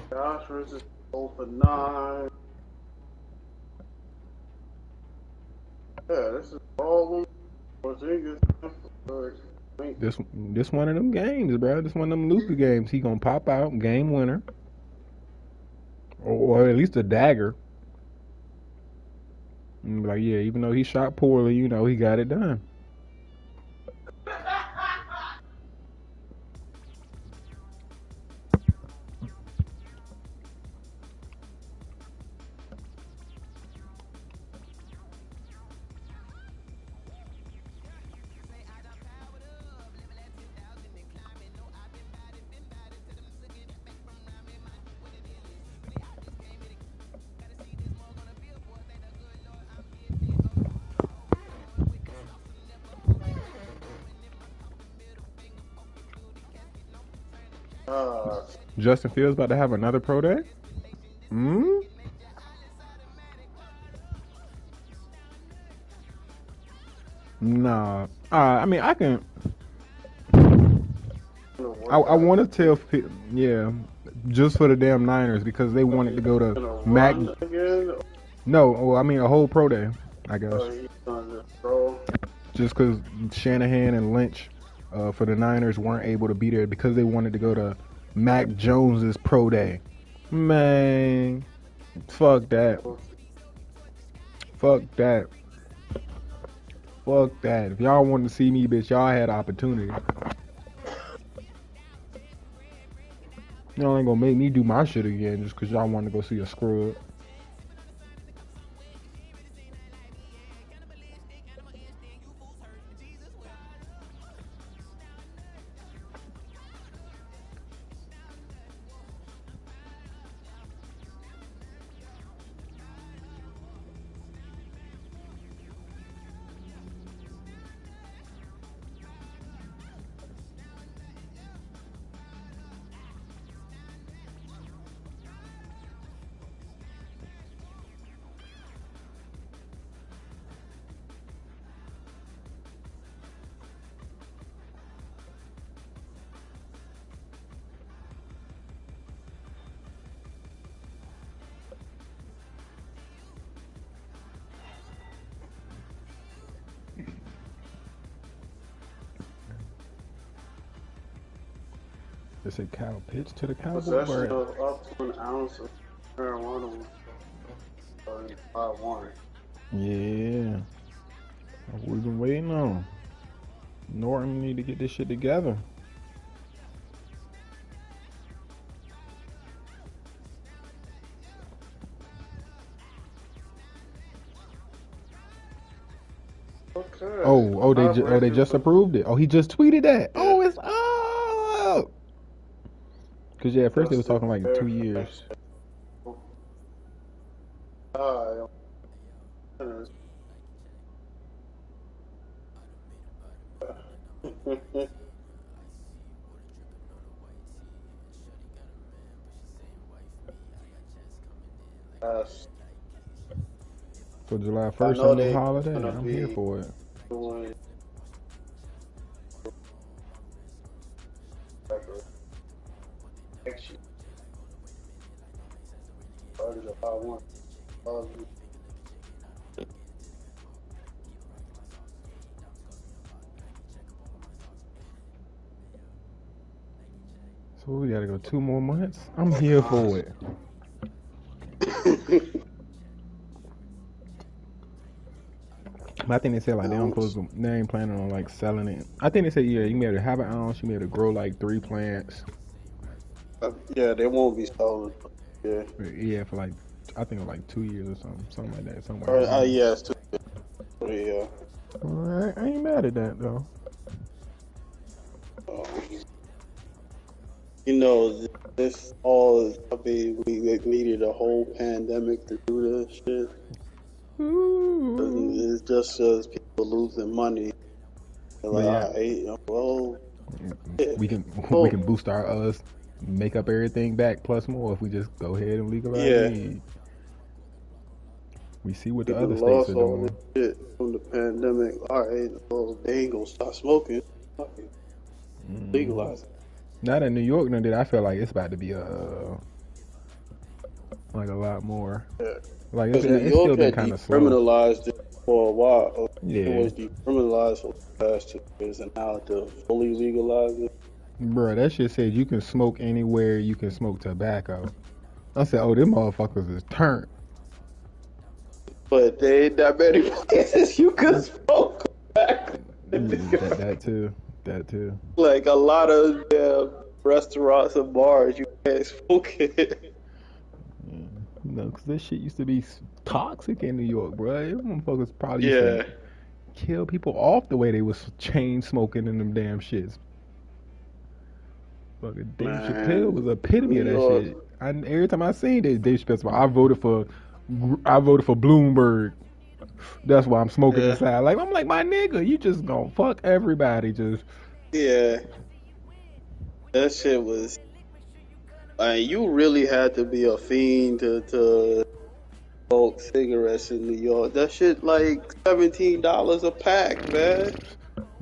Josh versus 0 for 9. Yeah, this is all Porzingis. This one of them games, bro. This one of them Luka games. He gonna pop out, game winner, or at least a dagger. And be like, yeah, even though he shot poorly, you know, he got it done. Justin Fields about to have another pro day? Nah. I mean, I can. I want to tell, yeah, just for the damn Niners because they wanted to go to Mac. No, well, I mean a whole pro day, I guess. Just because Shanahan and Lynch for the Niners weren't able to be there because they wanted to go to Mac Jones's pro day. Man, fuck that. Fuck that. Fuck that. If y'all wanted to see me, bitch, y'all had opportunity. Y'all ain't gonna make me do my shit again just because y'all want to go see a scrub. It's a cow pitch to the cowboy. Possession of up to an ounce of marijuana was 5-1. Yeah. That's what we've been waiting on. Norton need to get this shit together. Okay. Oh, they just approved it. Oh, he just tweeted that. Yeah. Oh, it's up. Cause yeah, at first they was talking like 2 years. So July 1st on the holiday. I'm here for it. So we gotta go 2 more months. I'm here for it. But I think they said like they don't close. They ain't planning on like selling it. I think they said yeah, you can be able to have an ounce. You can be able to grow like 3 plants. Yeah, they won't be selling. Yeah. Yeah, for like I think like 2 years or something like that. Somewhere. Yeah, it's 2 years. Yeah. Alright, I ain't mad at that though. You know, this all is, I mean, we needed a whole pandemic to do this shit. It's just because people losing money. Like, yeah. Well, we can boost our make up everything back plus more if we just go ahead and legalize weed. We see what the other states are doing. Shit from the pandemic. All right, well, they ain't gonna stop smoking. Legalize it. Not in New York, no, I feel like it's about to be like a lot more. Yeah. Like it's still been kind of slow. Criminalized it for a while. Yeah. It was decriminalized for the past 2 years, and now to fully legalize it. Bro, that shit said you can smoke anywhere you can smoke tobacco. I said, oh, them motherfuckers is turned. But they ain't that many places you can smoke tobacco. That too. Like a lot of restaurants and bars, you can't smoke it. No, because this shit used to be toxic in New York, bro. Them motherfuckers probably used to kill people off the way they was chain smoking in them damn shits. Fucking Dave Chappelle was the epitome of that shit. Every time I seen Dave Chappelle, I voted for Bloomberg. That's why I'm smoking inside. Like I'm like, my nigga, you just gonna fuck everybody. Just that shit was. You really had to be a fiend to smoke cigarettes in New York. That shit like $17 a pack, man.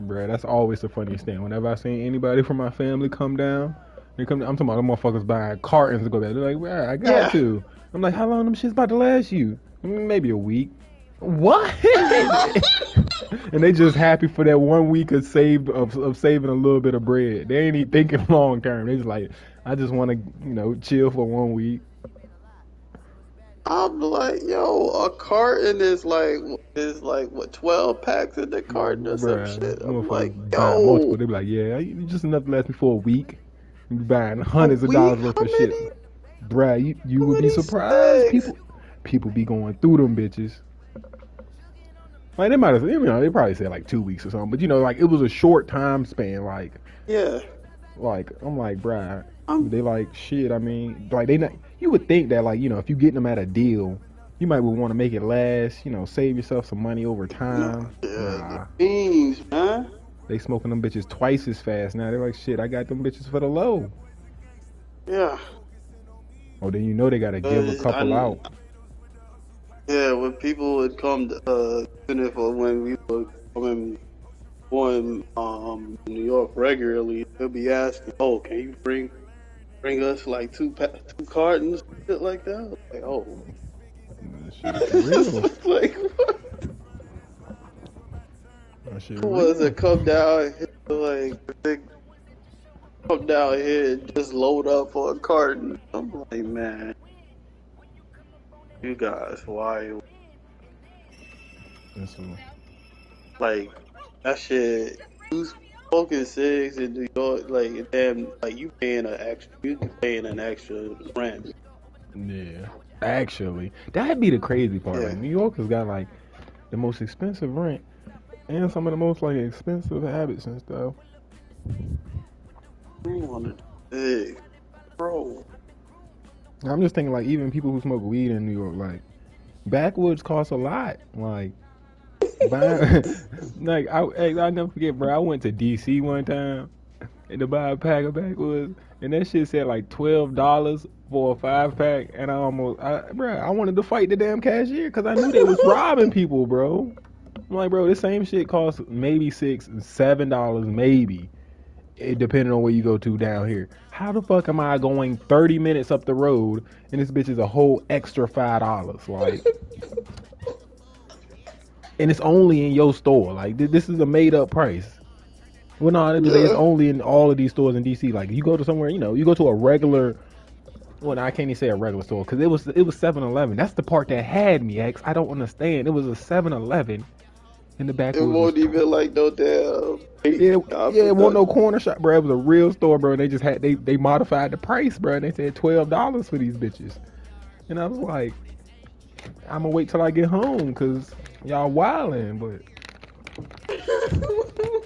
Bruh, that's always the funniest thing. Whenever I see anybody from my family come down, I'm talking about them motherfuckers buying cartons to go back. They're like, bruh, I got to. I'm like, how long them shit's about to last you? Maybe a week. What? And they just happy for that 1 week of saving a little bit of bread. They ain't even thinking long term. They just like, I just want to, chill for 1 week. I'm like, yo, a carton is like what 12 packs in the carton or some shit. I'm like, yo, multiple. They be like, yeah, just enough to last me for a week. You be buying hundreds of dollars worth of shit, bruh. You would be surprised. People be going through them bitches. Like they might have, they probably said like 2 weeks or something, but like it was a short time span. Like like I'm like, bruh, they like shit. I mean, like they not. You would think that like if you getting them at a deal, you might want to make it last. Save yourself some money over time. The beans, man. They smoking them bitches twice as fast now. They're like, shit, I got them bitches for the low. Yeah. Oh, then they gotta give a couple out. Yeah, when people would come to when we were coming New York regularly, they'll be asking, "Oh, can you bring us like two cartons, shit like that?" Like, oh, that shit real. Like, what? That shit Who was it? Come down, like come down here and just load up for a carton. I'm like, man, you guys wild. Like that shit. You smoking cigs in New York, like damn, like you paying an extra rent. Yeah. Actually, that'd be the crazy part. Yeah. Like New York has got like the most expensive rent and some of the most like expensive habits and stuff. Bro. I'm just thinking like even people who smoke weed in New York, like backwoods costs a lot. Like like I never forget, bro. I went to DC one time and to buy a pack of backwoods, and that shit said like $12 for a 5-pack, and I wanted to fight the damn cashier because I knew they was robbing people, bro. I'm like, bro, this same shit costs maybe $6, $7, maybe, depending on where you go to down here. How the fuck am I going 30 minutes up the road and this bitch is a whole extra $5? Like, and it's only in your store. Like, this is a made up price. Well, no, it's only in all of these stores in DC. Like, you go to somewhere, you go to a regular. Well, I can't even say a regular store because it was 7-Eleven. That's the part that had me, X. I don't understand. It was a 7-Eleven in the back. It won't even like no damn. Yeah, it wasn't no corner shop, bro. It was a real store, bro. And they just had they modified the price, bro. And they said $12 for these bitches. And I was like, I'm gonna wait till I get home because y'all wildin', but.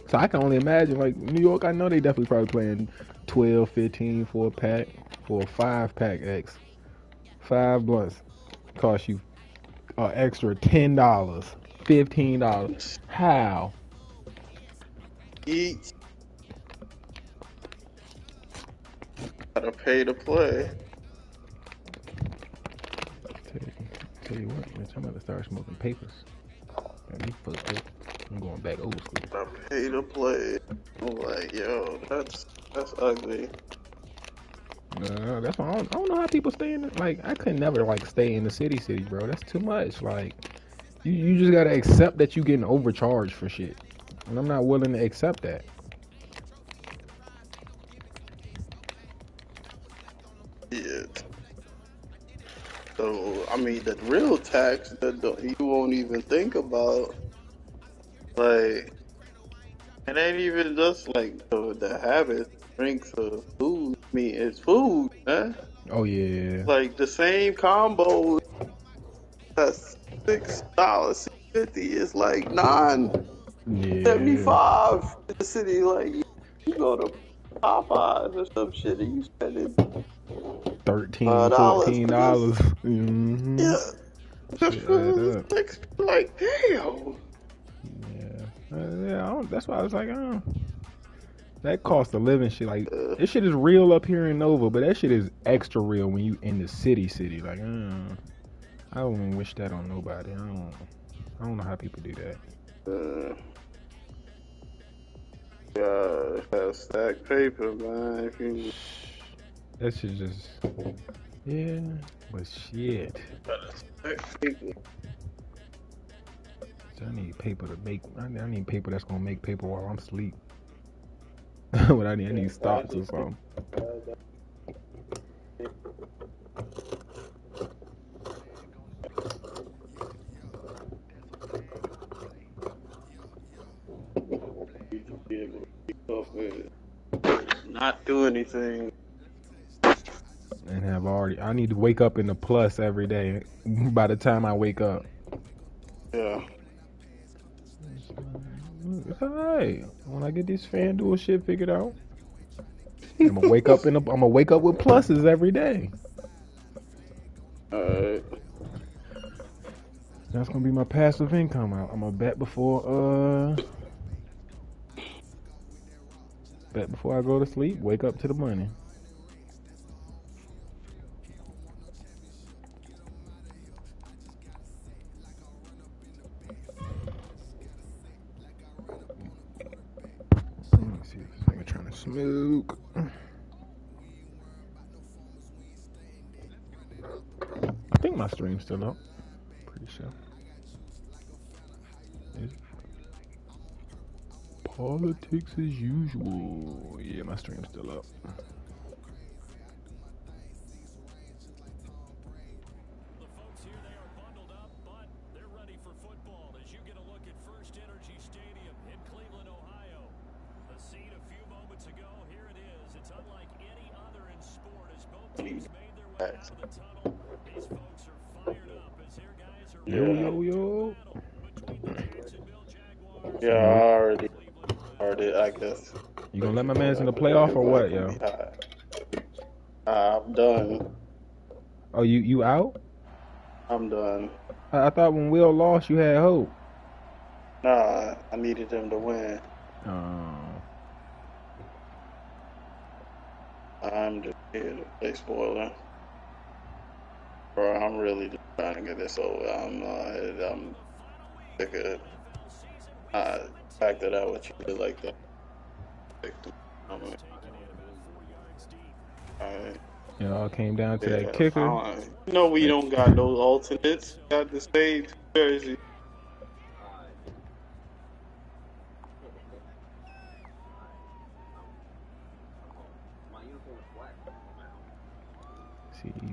So I can only imagine, like, New York, I know they definitely probably playing 12, 15 for a pack, for a 5-pack X. 5 blunts cost you an extra $10, $15. How? Eat. Gotta pay to play. Tell you what, bitch, I'm about to start smoking papers. I'm going back old school. I pay to play. I'm like, yo, that's ugly. That's why I don't know how people stay in it. Like, I could never like stay in the city, bro. That's too much. Like, you just gotta accept that you getting overcharged for shit, and I'm not willing to accept that. Yeah. So I mean, the real tax that you won't even think about, like, it ain't even just like the habits, drinks, or food. I mean, it's food, man. Oh yeah. Like the same combo that's $6.50 is like $9.75 in the city. Like you go to Popeyes or some shit and you spending $13, $14. Mm-hmm. Yeah. Like damn. Yeah. That's why I was like, oh. That cost of living shit, like, this shit is real up here in Nova, but that shit is extra real when you in the city. Like, I don't wish that on nobody. I don't know how people do that. Yeah, that stack paper, man. If you... That shit just, yeah, but shit. I need paper to make. I need paper that's gonna make paper while I'm asleep. What I need stocks or something. Not do anything. And I need to wake up in the plus every day by the time I wake up. Yeah. It's alright. When I get this FanDuel shit figured out, I'm gonna wake up with pluses every day. Alright. That's gonna be my passive income. I'm gonna bet before I go to sleep. Wake up to the money. Let me see if this nigga trying to smoke. I think my stream's still up. Pretty sure. Politics as usual. Yeah, my stream's still up. The folks here, they are bundled up, but they're ready for football as you get a look at First Energy Stadium in Cleveland, Ohio. The scene a few moments ago, here it is. It's unlike any other in sport as both teams made their way out of the tunnel. These folks are fired up as their guys are ready to battle between the Jacksonville Jaguars. Yeah, I already started, I guess. You gonna let my man's in the playoff or what, yo? I'm done. Oh, you out? I'm done. I thought when Will lost, you had hope. Nah, I needed them to win. I'm just here to play spoiler. Bro, I'm really just trying to get this over. I'm sick of it. Fact that I would treat it like that. It all came down to that kicker. You know we don't got no alternates. We got the same jersey.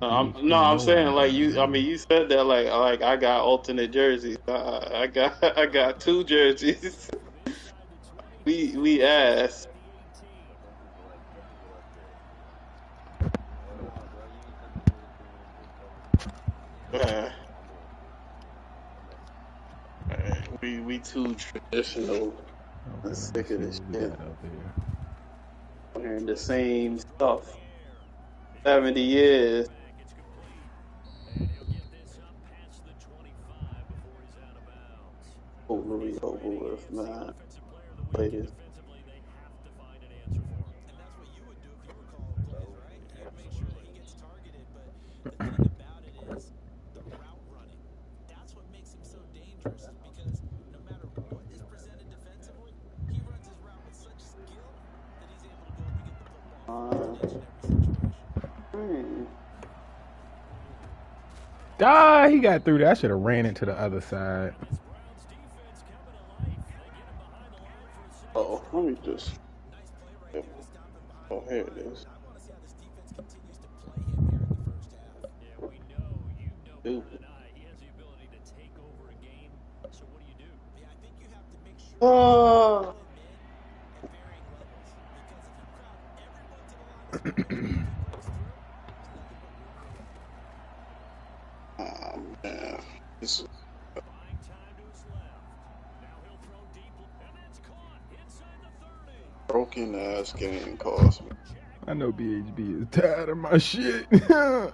I'm saying like you. I mean, you said that like I got alternate jerseys. I got two jerseys. we asked. We too traditional. I'm sick of this shit. I'm hearing the same stuff. 70 years. Over with, man. Play this. He got through that. I should have ran into the other side. Oh, let me just. Oh, here it is. Oh. Man. This is broken ass game cost me. I know BHB is tired of my shit. Okay.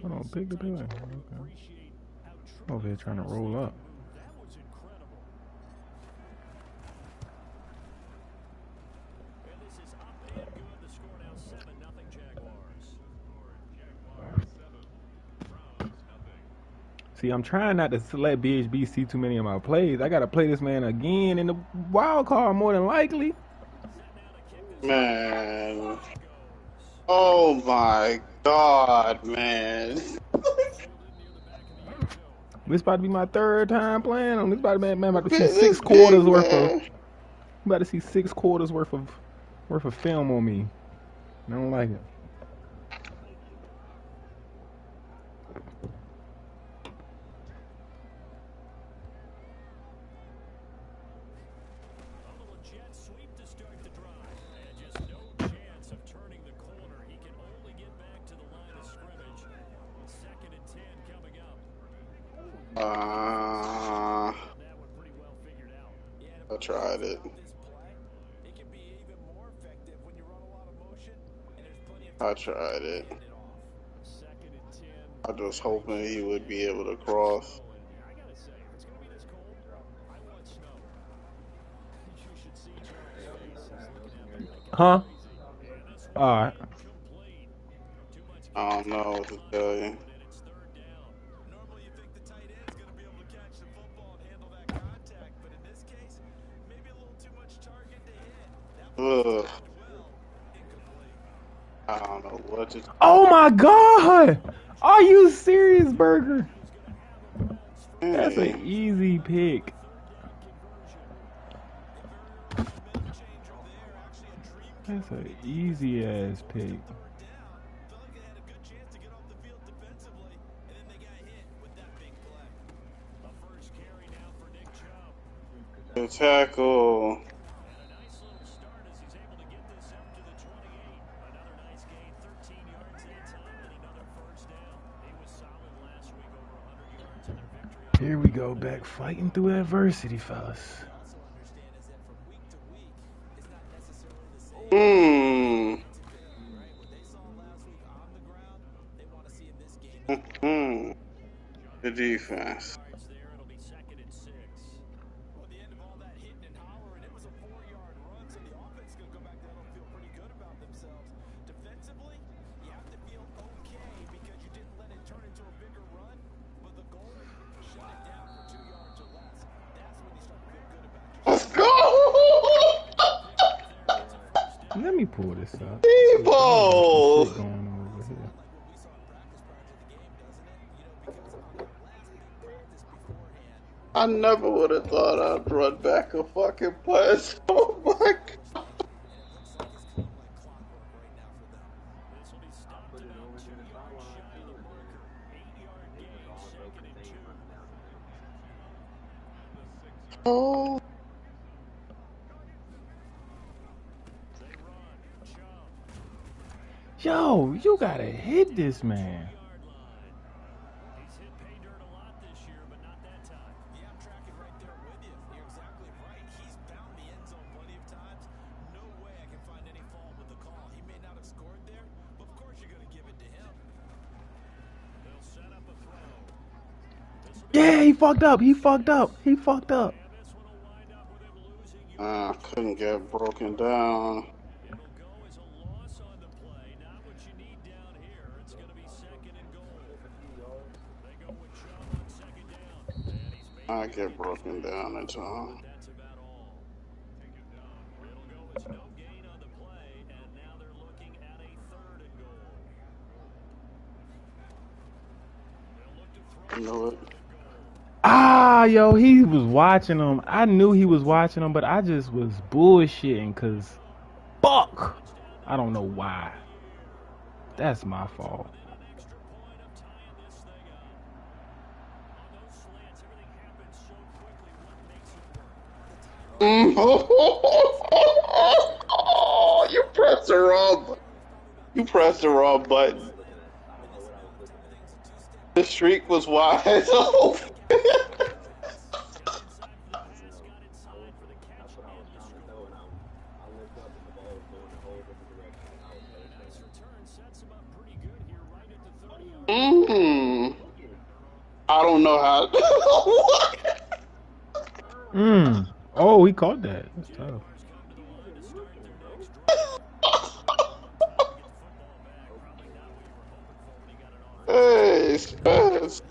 Hold on, pick the play. Okay. Over here trying to roll up. See, I'm trying not to let BHB see too many of my plays. I got to play this man again in the wild card more than likely. Man. Oh my God, man. This about to be my third time playing him. This about to see 6 quarters worth of. I'm about to see 6 quarters worth of film on me. I don't like it. I tried it. I was hoping he would be able to cross. Huh? Alright. I don't know what to tell you. Ugh. I don't know what to. Oh my God! Are you serious, Burger? That's an easy pick. That's an easy ass pick. The tackle. Here we go, back fighting through adversity, fellas. The defense. Let's go! Let me pull this up. Debo! Going on over here. I never would have thought I'd run back a fucking pass. Oh my God. Oh. Yo, you gotta hit this man. Yeah, he fucked up. He fucked up. He fucked up. Couldn't get broken down. I get broken down in time. I know it. Ah, yo, he was watching him. I knew he was watching him, but I just was bullshitting because fuck. I don't know why. That's my fault. You pressed the wrong button. You pressed the wrong button. The streak was wide open. I don't know how. Oh, he caught that. That's tough. Hey, Spence.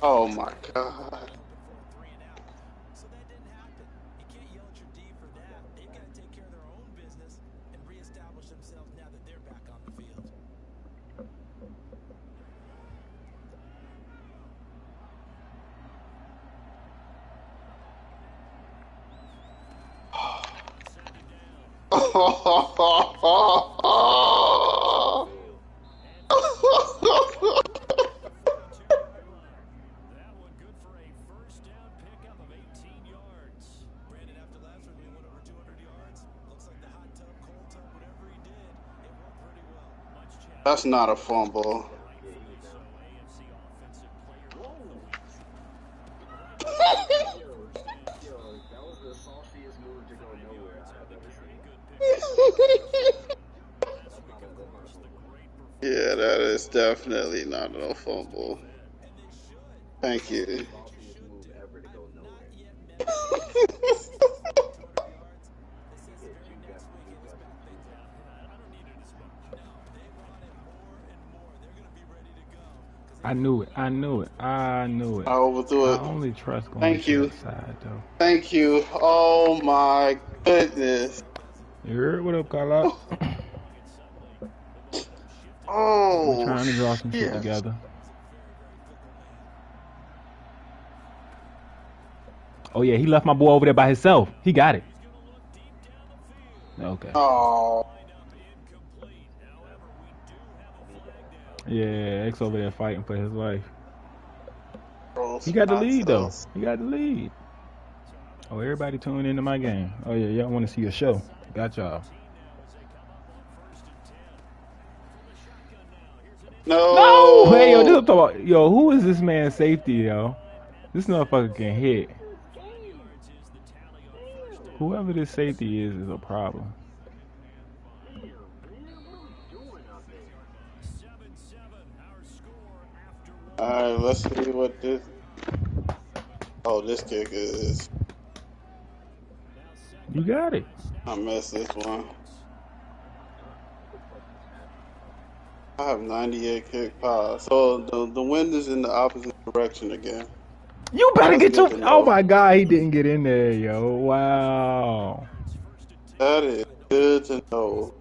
Oh my God. That's not a fumble. Yeah, that is definitely not a fumble. Thank you. I knew it. I knew it. I knew it. I overthrew it. I only trust going Thank you. side though. Thank you. Oh my goodness. You heard what up, Carla? Oh, We're trying to draw some shit shit. together. Oh, yeah, he left my boy over there by himself. He got it. Okay. Oh, Yeah, X over there fighting for his life. bro, He got the lead, though. us. He got the lead. Oh, everybody tuned into my game. Oh, yeah, y'all want to see a show. Got y'all. No. Hey, yo, this about, yo, who is this man's safety, yo? This motherfucker can hit. Whoever this safety is a problem. All right, let's see what this. Oh, this kick is. You got it. I missed this one. I have 98 kick power. So the wind is in the opposite direction again. You better That's get your. good to Oh know. my God, he didn't get in there, yo. Wow. That is good to know.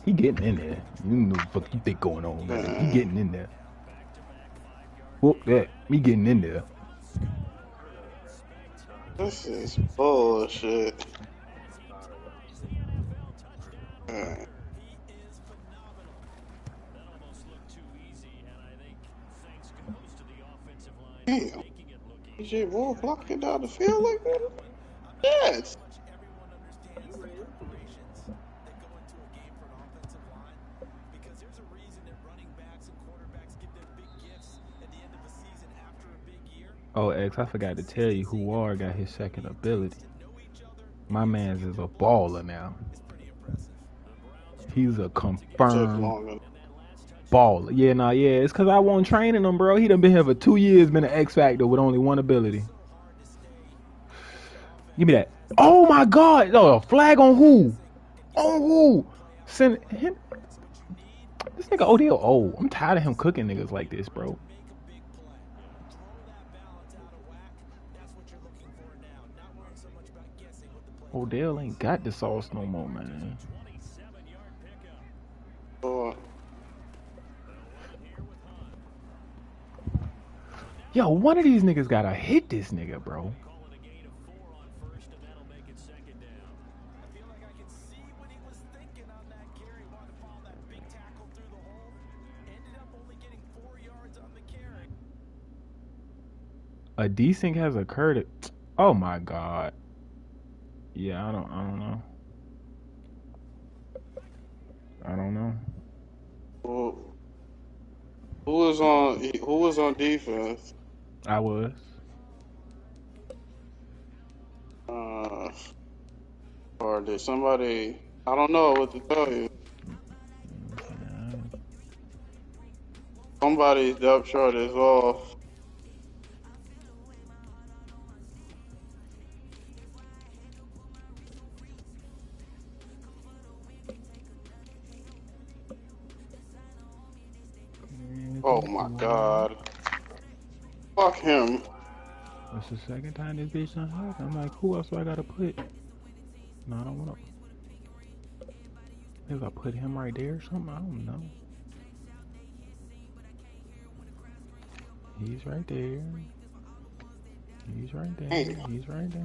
He getting in there. You know what the fuck you think going on, man. He getting in there. Whoop that. Me getting in there. This is bullshit. Man. Damn. DJ Moore blocking down the field like that? Yes. Oh, X, I forgot to tell you who War got his second ability. My man's is a baller now. He's a confirmed baller. Yeah, it's because I wasn't training him, bro. He done been here for 2 years, been an X Factor with only one ability. Give me that. Oh, my God. Oh, a flag on who? On who? Send him. This nigga Odell, I'm tired of him cooking niggas like this, bro. Odell ain't got the sauce no more, man. Yo, one of these niggas gotta hit this nigga, bro. A desync has occurred. Oh my God. Yeah, I don't know. I don't know. Well, who was on defense? I was. Or did somebody? I don't know what to tell you. Somebody's depth chart is off. Oh my God. Fuck him. That's the second time this bitch done happened. I'm like, who else do I gotta put? No, I don't want to. Maybe I put him right there or something? I don't know. He's right there. He's right there. He's right there.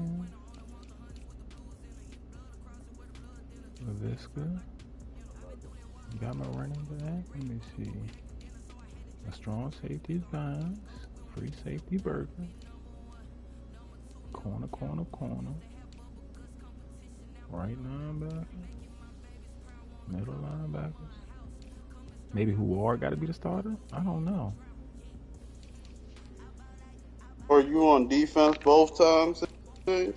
LaVisca. You got my running back? Let me see. A strong safety is Vines. Free safety Burger. Corner. Right linebacker. Middle linebackers. Maybe Huard got to be the starter? I don't know. Were you on defense both times? I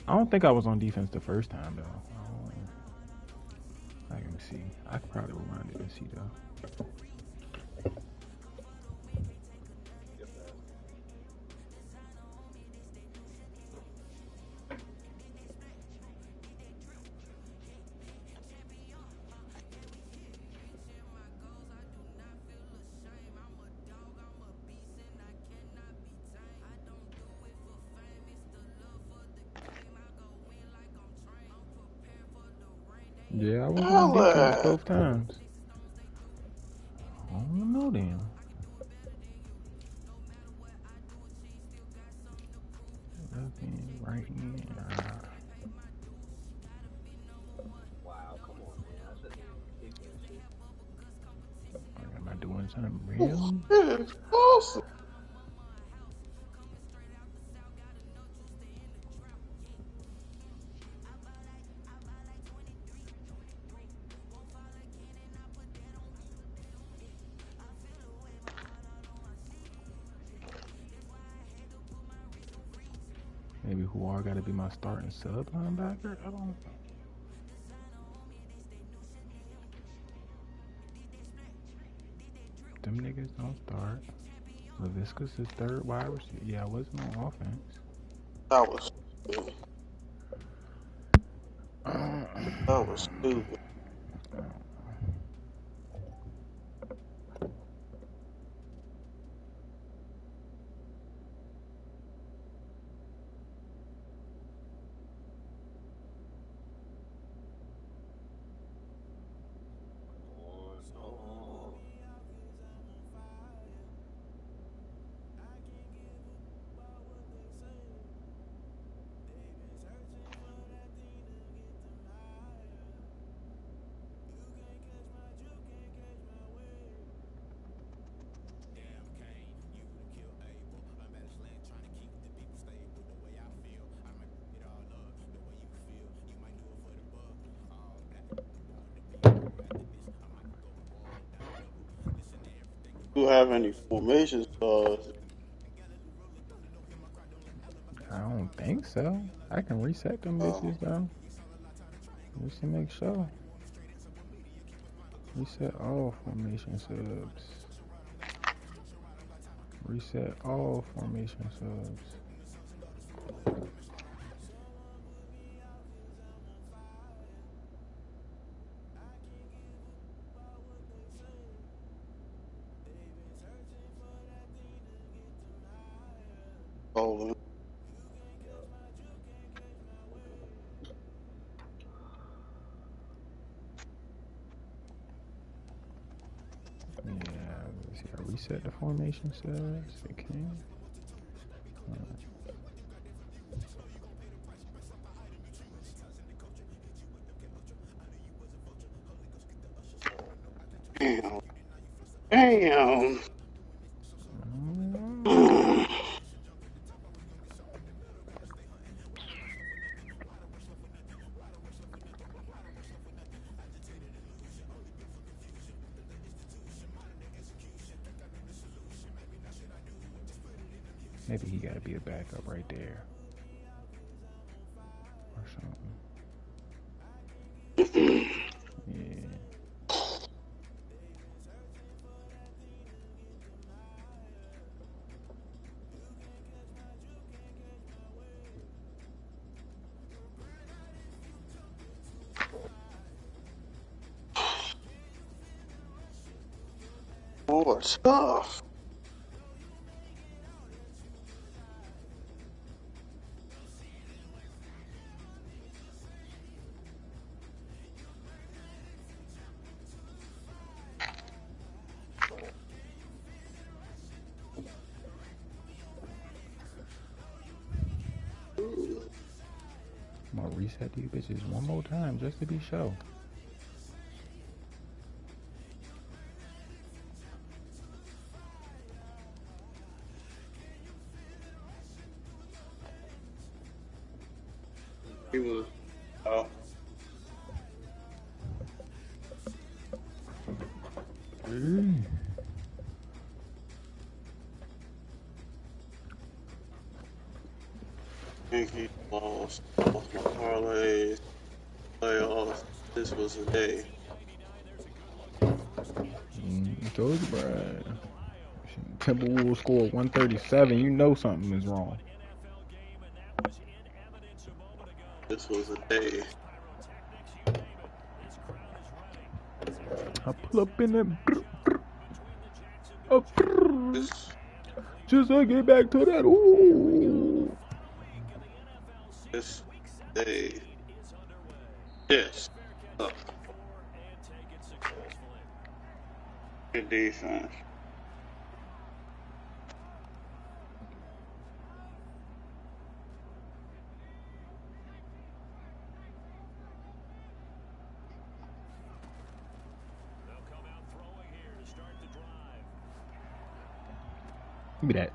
don't think I was on defense the first time, though. Let me see. I could probably rewind it and see, though. Yeah, I was on defense both times. I don't know then. Left hand, right hand. Wow, come on, man. I shouldn't even kick that shit. Am I doing something real? It's awesome. Maybe Huar got to be my starting sub linebacker? I don't. Them niggas don't start. LaVisca's his third wide receiver. Yeah, I wasn't on offense. That was stupid. That was stupid. Do you have any formation stars? I don't think so. I can reset them bitches though. Just to make sure. Reset all formation subs. Reset all formation subs. Oh, Yeah, let's see. I reset the formation subs. It can. damn. Damn. Maybe he gotta be a backup right there. Or something. Yeah. More stuff. I'm gonna reset these bitches one more time just to be sure. He was out. I think he lost all the parlays, playoffs. This was the day. Told you, Brad. Timberwolves scored 137. You know something is wrong. This was the day. I pull up in that. Just to get back to that. Ooh. This day. Yes. Good defense. Give me that.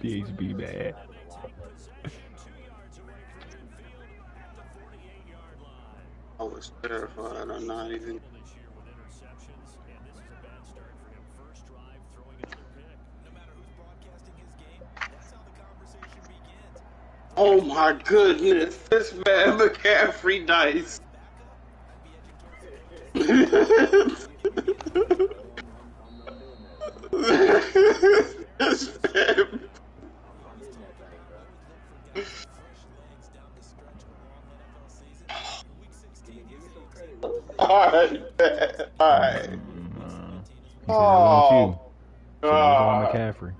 BHB bad. I was terrified. I'm not even. Oh my goodness, this man McCaffrey dice. This man. Alright, alright. Oh, God. McCaffrey.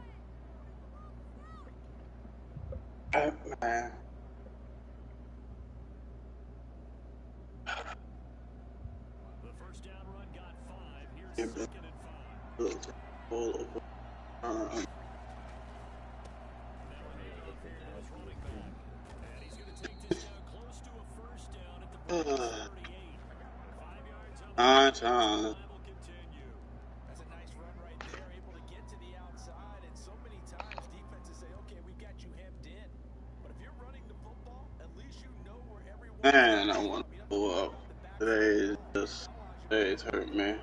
Man. The first down run got 5. Here's second and 5. That's a nice run right there, able to get to the outside, and so many times defenses say, okay, we've got you hemmed in. But if you're running the football, at least you know where everyone is. Man, I want to pull up. Today's hurt me.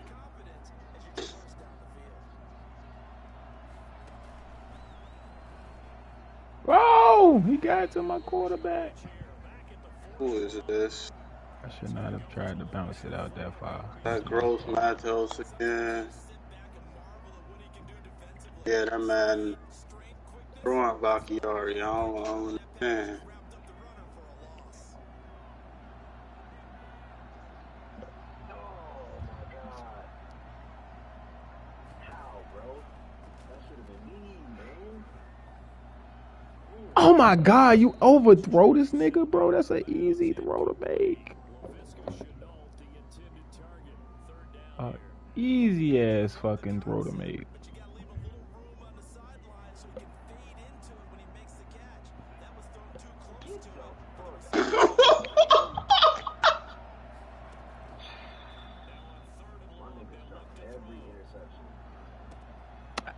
Oh, he got to my quarterback. Who is this? I should not have tried to bounce it out that far. That gross Matos again. Yeah, that man throwing Bakhtiari. I don't understand. Oh my God, you overthrow this nigga, bro. That's an easy throw to make. Easy ass fucking throw to make.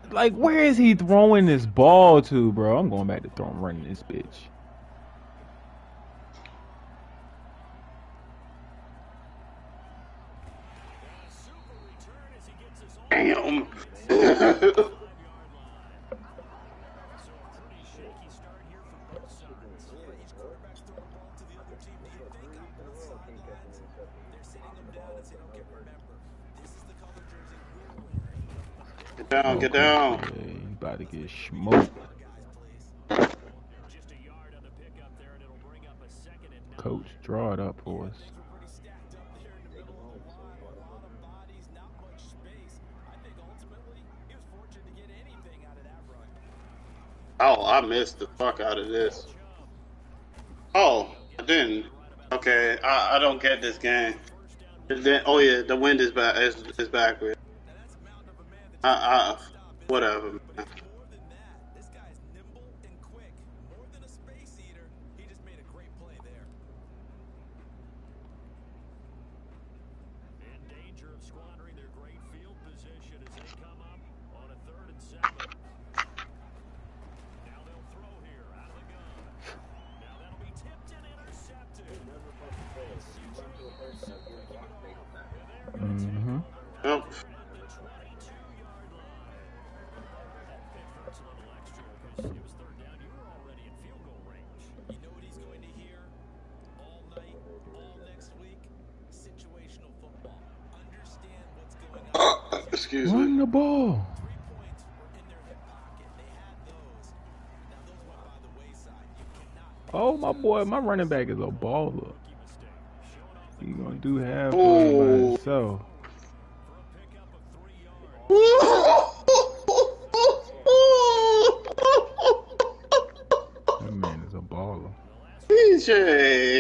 Like, where is he throwing this ball to, bro? I'm going back to running this bitch. Damn. Get down, get down. Yeah, you about to get smoked. Coach, draw it up for us. Oh, I missed the fuck out of this. Oh, I didn't. Okay, I don't get this game. Oh yeah, the wind is back. Is backward. Whatever, man. In danger of squandering their great field position as they come up on a 3rd and 7. Now they'll throw here out of the gun. Now that'll be tipped and intercepted. Mm-hmm. Yep. Excuse me. Run the ball. Oh, my boy, my running back is a baller. He gonna do half by himself. That man is a baller. DJ.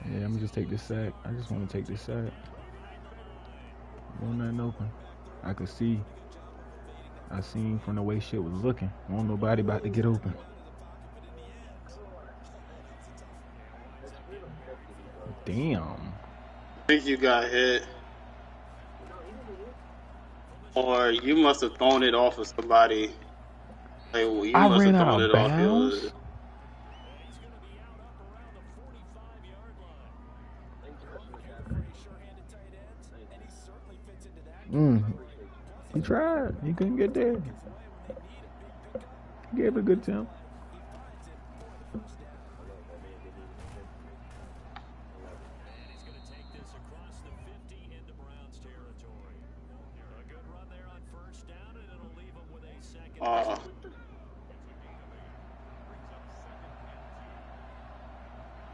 Yeah, I'm gonna just take this sack. I just want to take this sack. Wasn't nothing open. I could see. I seen from the way shit was looking. Won't nobody about to get open. Damn. I think you got hit. Or you must have thrown it off of somebody. Like, well, you I must ran have out thrown of it off your. bounds. He tried. He couldn't get there. He gave it a good attempt.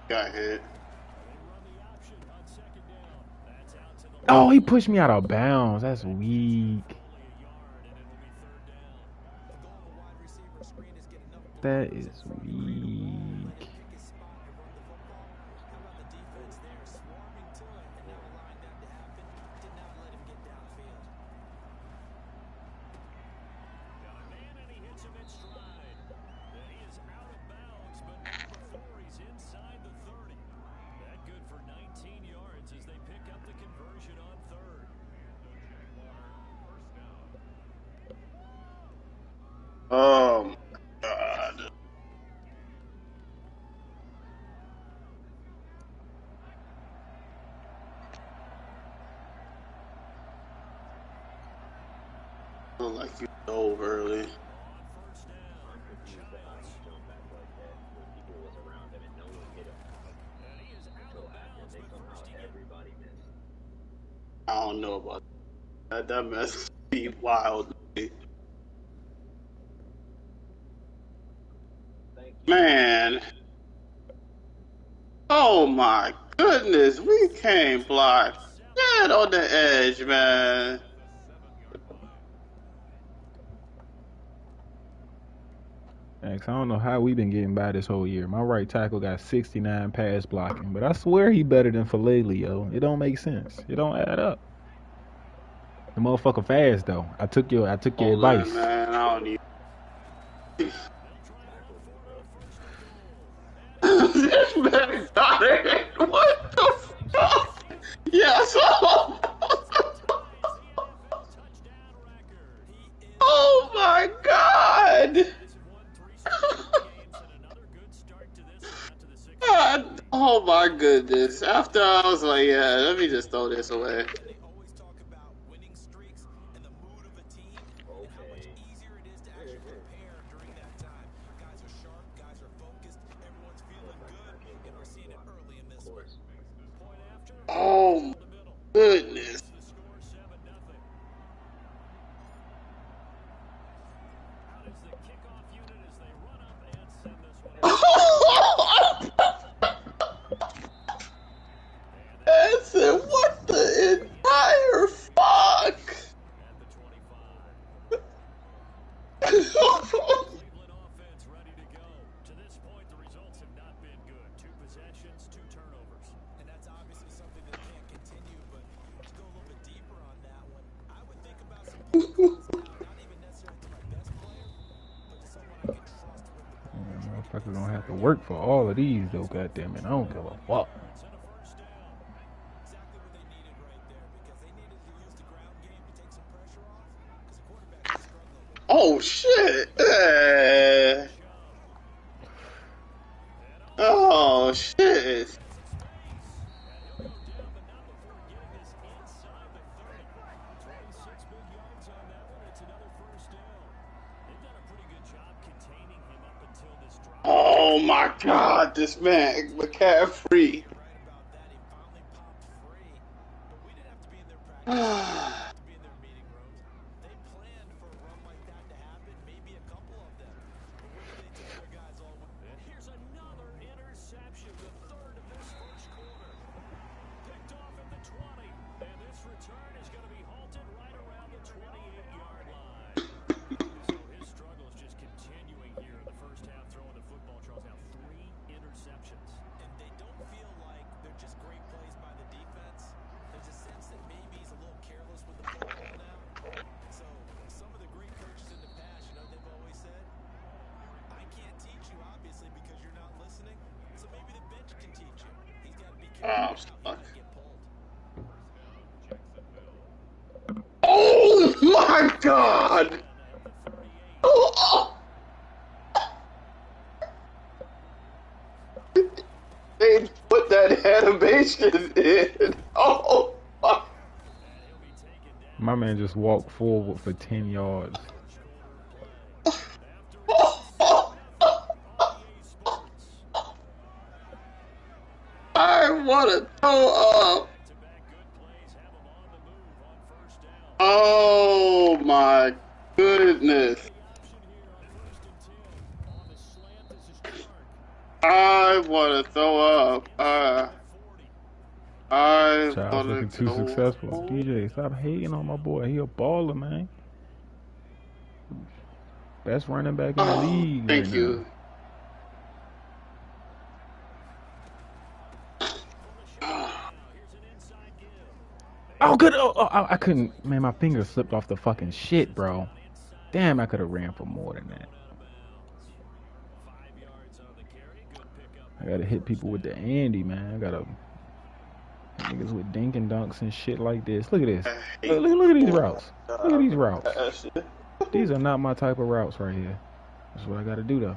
Got hit. Oh, he pushed me out of bounds. That's weak. That is weak. Oh my God. Look like you dove early. I don't know about that. That mess be wild. Man. Oh my goodness. We can't block that on the edge, man. Thanks. I don't know how we've been getting by this whole year. My right tackle got 69 pass blocking, but I swear he better than Falele, yo. It don't make sense. It don't add up. The motherfucker fast though. I took your advice. Man, I don't need. This man got it. What the fuck? Yes. Oh my God. Oh my goodness. After I was like, yeah, let me just throw this away. Oh my goodness. I said, what the entire fuck? Motherfuckers gonna have to work for all of these though, goddamn it. I don't give a fuck. Oh shit. Oh shit. Oh my God, this man, McCaffrey. I'm stuck. Oh my God! Oh, they put that animation in. Oh my. My man just walked forward for 10 yards. I want to throw up. Oh my goodness. I want to throw up. I Child's want looking to too throw successful. up. DJ, stop hating on my boy. He a baller, man. Best running back in the league right Thank now. you. Oh, good. I couldn't. Man, my finger slipped off the fucking shit, bro. Damn, I could have ran for more than that. I gotta hit people with the Andy, man. I gotta niggas with dink and dunks and shit like this. Look at this. Look at these routes. Look at these routes. These are not my type of routes right here. That's what I gotta do though.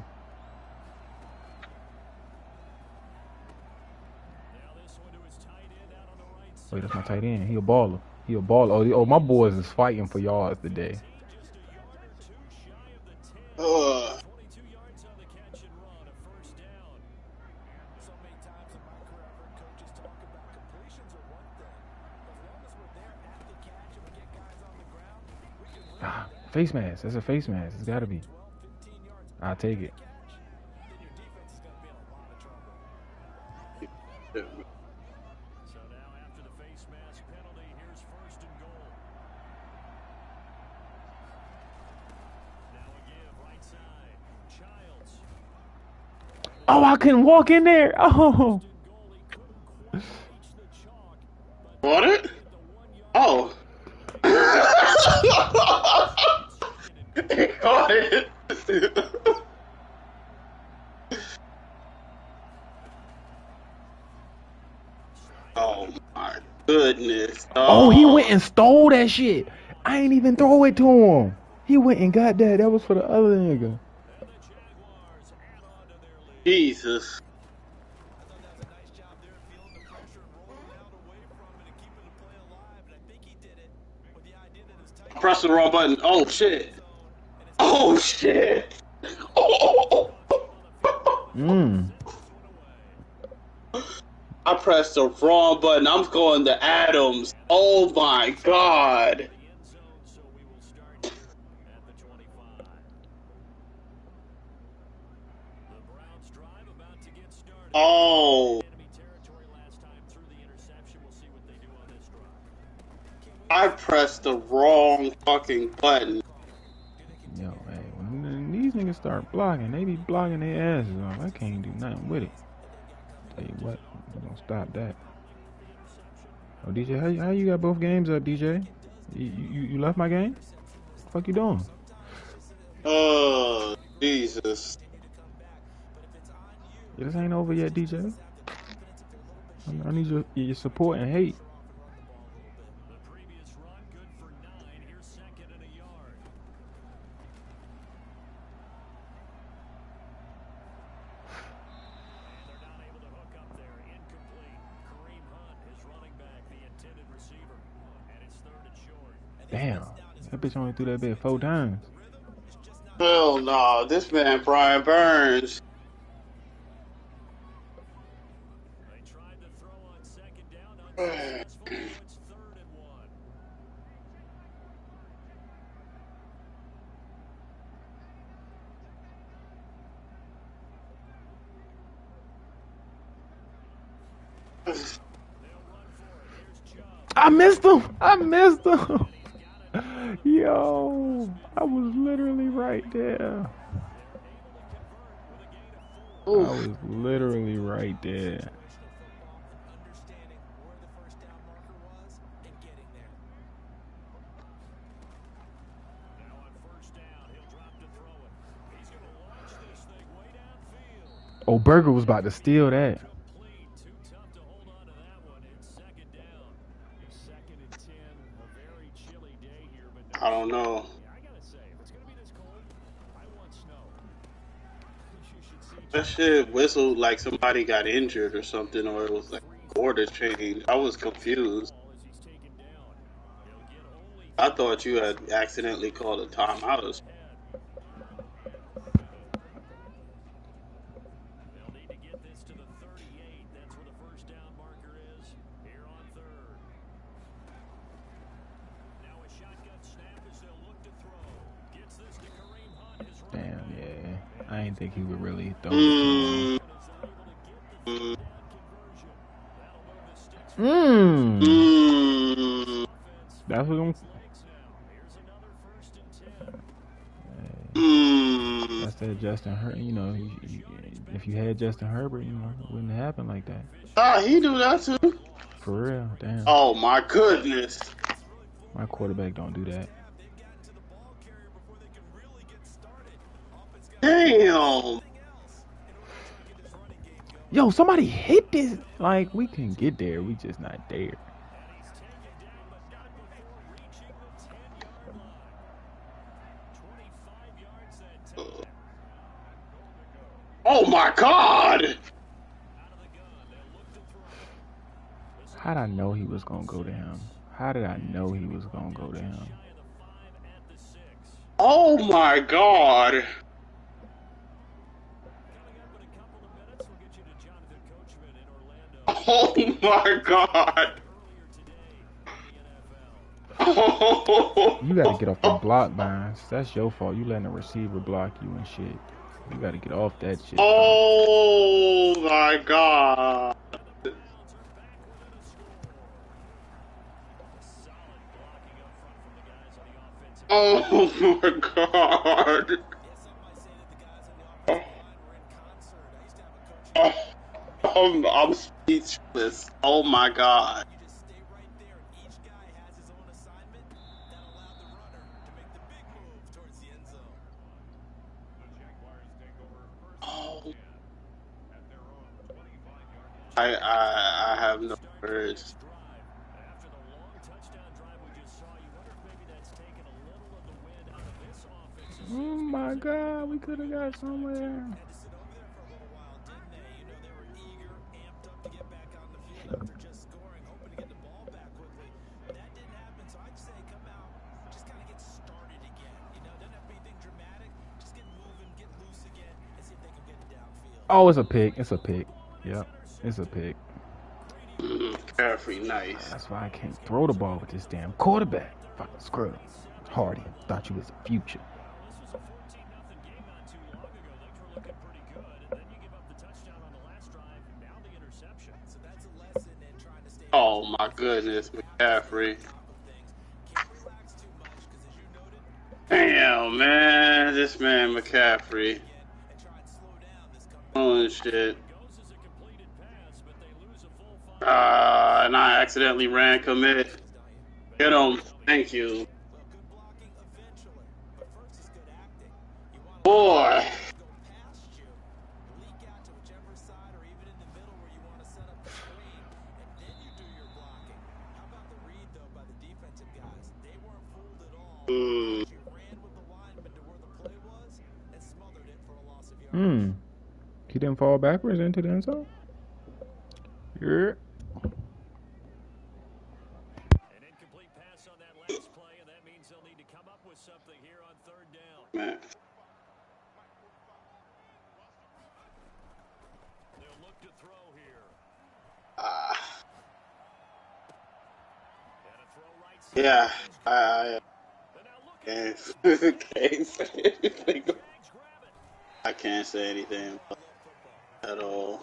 Wait, that's my tight end. He a baller. He a baller. Oh, my boys is fighting for yards today. Face mask. That's a face mask. It's gotta be. I'll take it. Oh, I couldn't walk in there. Oh. What it? Oh. He caught it. Oh my goodness. Oh, he went and stole that shit. I ain't even throw it to him. He went and got that. That was for the other nigga. Jesus. Press the wrong button. Oh shit. Oh shit. Oh. I pressed the wrong button. I'm going to Adams. Oh my God. Oh. I pressed the wrong fucking button. Yo, hey, when these niggas start blocking, they be blocking their asses off. I can't do nothing with it. Tell you what, we gonna stop that. Oh, DJ, how you got both games up, DJ? You left my game? What the fuck you doing? Oh, Jesus. Yeah, this ain't over yet, DJ. I need your support and hate. Damn, that bitch only threw that bit 4 times. Hell no, this man Brian Burns. I missed him. Yo, I was literally right there. Oof. I was literally right there. Oh, Berger was about to steal that. I don't know. I gotta say, if it's gonna be this cold, I want snow. You should see That John shit whistled like somebody got injured or something, or it was like order change. I was confused. as he's taken down. He'll get only I thought you had accidentally called a timeout. head. They'll need to get this to the 38. That's where the first down marker is here on third. Now a shotgun snap as they'll look to throw. Gets this to Kareem Hunt. His Damn, yeah. I didn't think he would really throw it to him. That's what I'm. That's that Justin Herbert. You know, if you had Justin Herbert, you know, it wouldn't happen like that. Ah, he do that too. For real, damn. Oh my goodness. My quarterback don't do that. Damn. Yo, somebody hit this. Like, we can get there. We just not there. Oh my God. How did I know he was going to go to him? How did I know he was going to go to him? Oh my God. Oh my God. Oh. You got to get off the block, Bynes. That's your fault. You letting a receiver block you and shit. You got to get off that shit. Oh my God. Oh my God. I'm speechless. Oh my God. Oh. I have no words. Oh my God, we could have got somewhere. Oh, it's a pick. It's a pick. Yep, it's a pick. Carefree, nice. That's why I can't throw the ball with this damn quarterback. Fucking scrub. Hardy, thought you was a future. Oh my goodness, McCaffrey. Damn, man, this man McCaffrey. Oh shit. And I accidentally ran commit. Get him. Thank you. Boy. He didn't fall backwards into the end zone? Yeah. An incomplete pass on that last play, and that means they'll need to come up with something here on third down. Man. They'll look to throw here. Yeah, I can't say anything at all.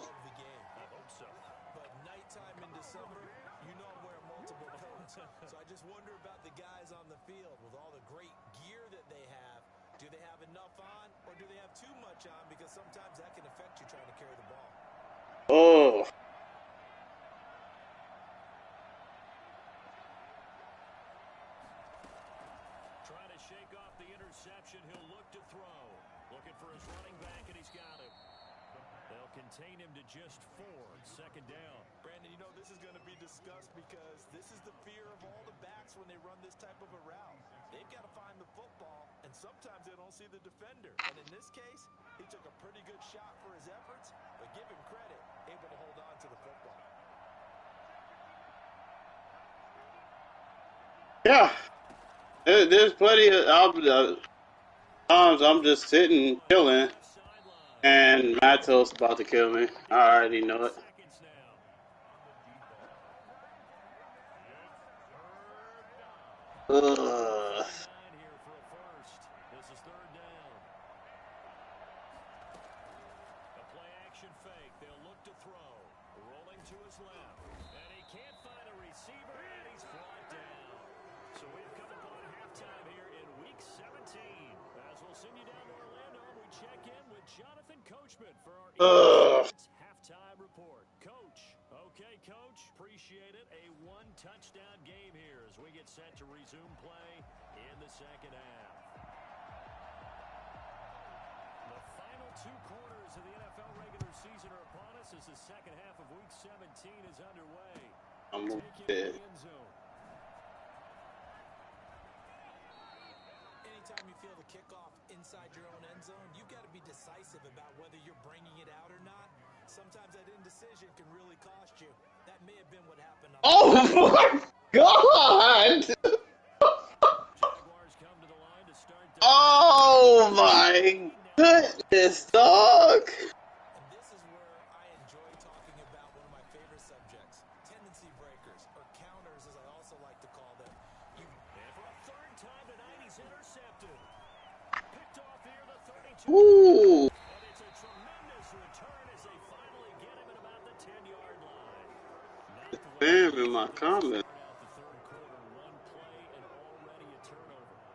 But nighttime in December, you know I'm wearing multiple coats. So I just wonder about the guys on the field with all the great gear that they have. Do they have enough on, or do they have too much on? Because sometimes that can affect you trying to carry the ball. Oh. Trying to shake off the interception. He'll look to throw. Looking for his running back, and he's got it. They'll contain him to just 4. Second down. Brandon, you know this is going to be discussed because this is the fear of all the backs when they run this type of a route. they've got to find the football, and sometimes they don't see the defender. And in this case, he took a pretty good shot for his efforts, but give him credit, able to hold on to the football. Yeah. There's plenty of times I'm just sitting, chilling, and Matto's about to kill me. I already know it. Ugh. Halftime report. Coach. Okay, Coach. Appreciate it. A one-touchdown game here as we get set to resume play in the second half. The final 2 quarters of the NFL regular season are upon us as the second half of Week 17 is underway. I'm dead. Anytime you feel the kickoff inside your own end zone, you've got to be decisive about whether you're bringing it out or not. Sometimes that indecision can really cost you. That may have been what happened. Oh my God! Oh my goodness, dog! And this is where I enjoy talking about one of my favorite subjects, tendency breakers, or counters as I also like to call them. And for a third time tonight, he's intercepted. Picked off here, the 32. Ooh! And it's a tremendous return as they finally get him at about the 10-yard line. Bam in my comment.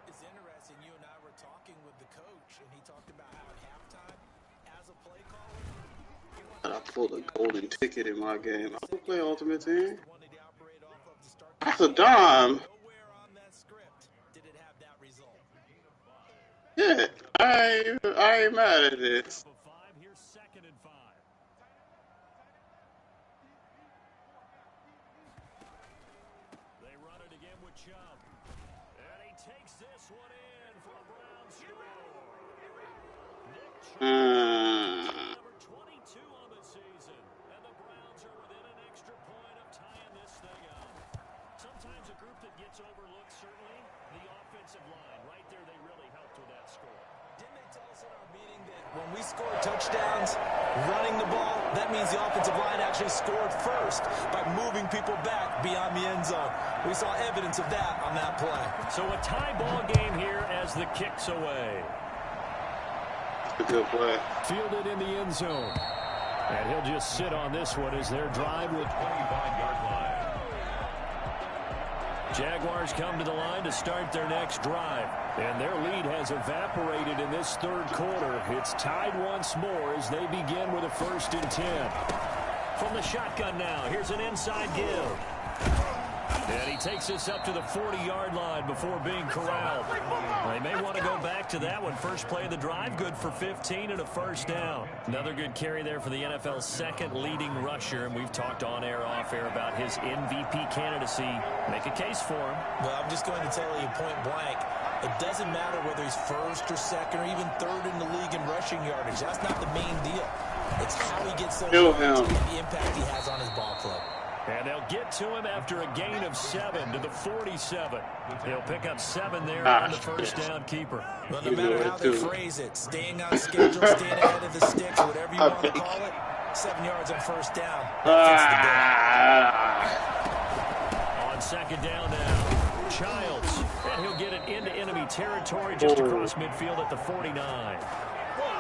It's interesting, you and I were talking with the coach, and he talked about how at halftime, as a play caller, I pulled a golden ticket in my game. I don't play Ultimate Team. That's a dime. Yeah, I ain't mad at this. They run it again with Chubb. And he takes this one in for a Brown score. Nick Chubb, number 22 on the season. And the Browns are within an extra point of tying this thing up. Sometimes a group that gets overlooked, certainly, the offensive line. Right there, they really helped with that score. Didn't they tell us in our meeting that when we score touchdowns running the ball, that means the offensive line actually scored first by moving people back beyond the end zone. We saw evidence of that on that play. So a tie ball game here as the kick's away. That's a good play. Fielded in the end zone. And he'll just sit on this one as their drive with 25-yard line. Jaguars come to the line to start their next drive. And their lead has evaporated in this third quarter. It's tied once more as they begin with a 1st and 10. From the shotgun now, here's an inside give. And he takes this up to the 40-yard line before being corralled. They may want to go back to that one. First play of the drive, good for 15 and a 1st down. Another good carry there for the NFL's second leading rusher. And we've talked on air, off air about his MVP candidacy. Make a case for him. Well, I'm just going to tell you point blank. It doesn't matter whether he's 1st or 2nd or even 3rd in the league in rushing yardage. That's not the main deal. It's how he gets those yards and the impact he has on his ball club. And they'll get to him after a gain of 7 to the 47. He'll pick up 7 there on the 1st down keeper. Well, no matter how they phrase it, staying on schedule, staying ahead of the sticks, whatever you want to call it, 7 yards on 1st down. On 2nd down now, Childs. And he'll get it into enemy territory just across midfield at the 49.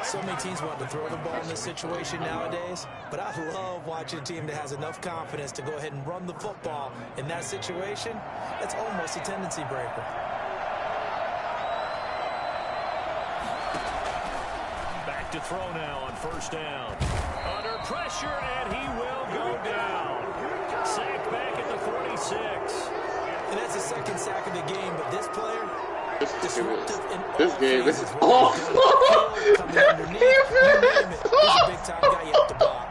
So many teams want to throw the ball in this situation nowadays, but I love watching a team that has enough confidence to go ahead and run the football in that situation. It's almost a tendency breaker. Back to throw now on 1st down. Under pressure, and he will go down. Sacked back at the 46. And that's the 2nd sack of the game, but this player, this game is awful. Coming underneath, you name it. He's a big-time guy you have to block.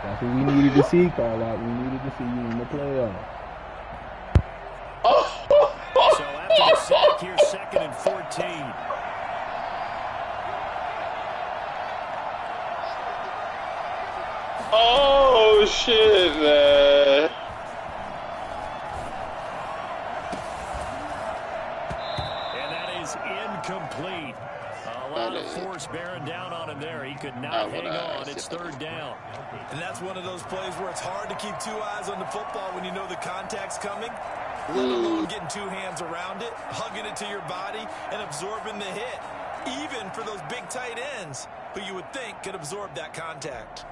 That's what we needed to see, Carl. We needed to see you in the playoffs. Oh. Oh shit, man. And that is incomplete. A lot of force bearing down on him there. He could not hang on. It's third down. And that's one of those plays where it's hard to keep two eyes on the football when you know the contact's coming, let alone getting two hands around it, hugging it to your body, and absorbing the hit, even for those big tight ends who you would think could absorb that contact.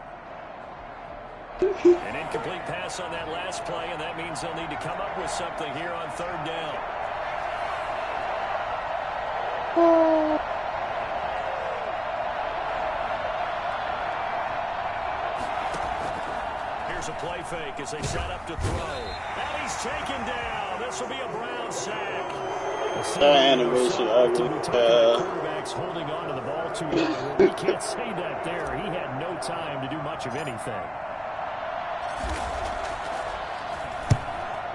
An incomplete pass on that last play, and that means they'll need to come up with something here on third down. Here's a play fake as they set up to throw. And he's taken down. This will be a Brown sack. That animation ugly. Quarterback's holding on to the ball too long. We can't say that there. He had no time to do much of anything.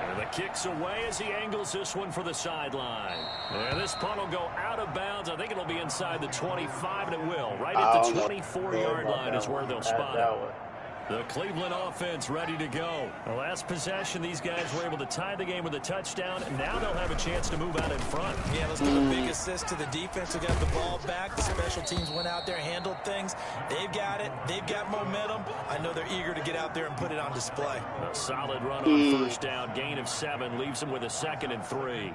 And the kick's away as he angles this one for the sideline. And this punt will go out of bounds. I think it'll be inside the 25, and it will. Right at the 24-yard line is where they'll spot it. The Cleveland offense ready to go. The last possession, these guys were able to tie the game with a touchdown, and now they'll have a chance to move out in front. Yeah, let's give a big assist to the defense who got the ball back. The special teams went out there, handled things. They've got it. They've got momentum. I know they're eager to get out there and put it on display. A solid run on first down. Gain of 7 leaves them with a 2nd and 3.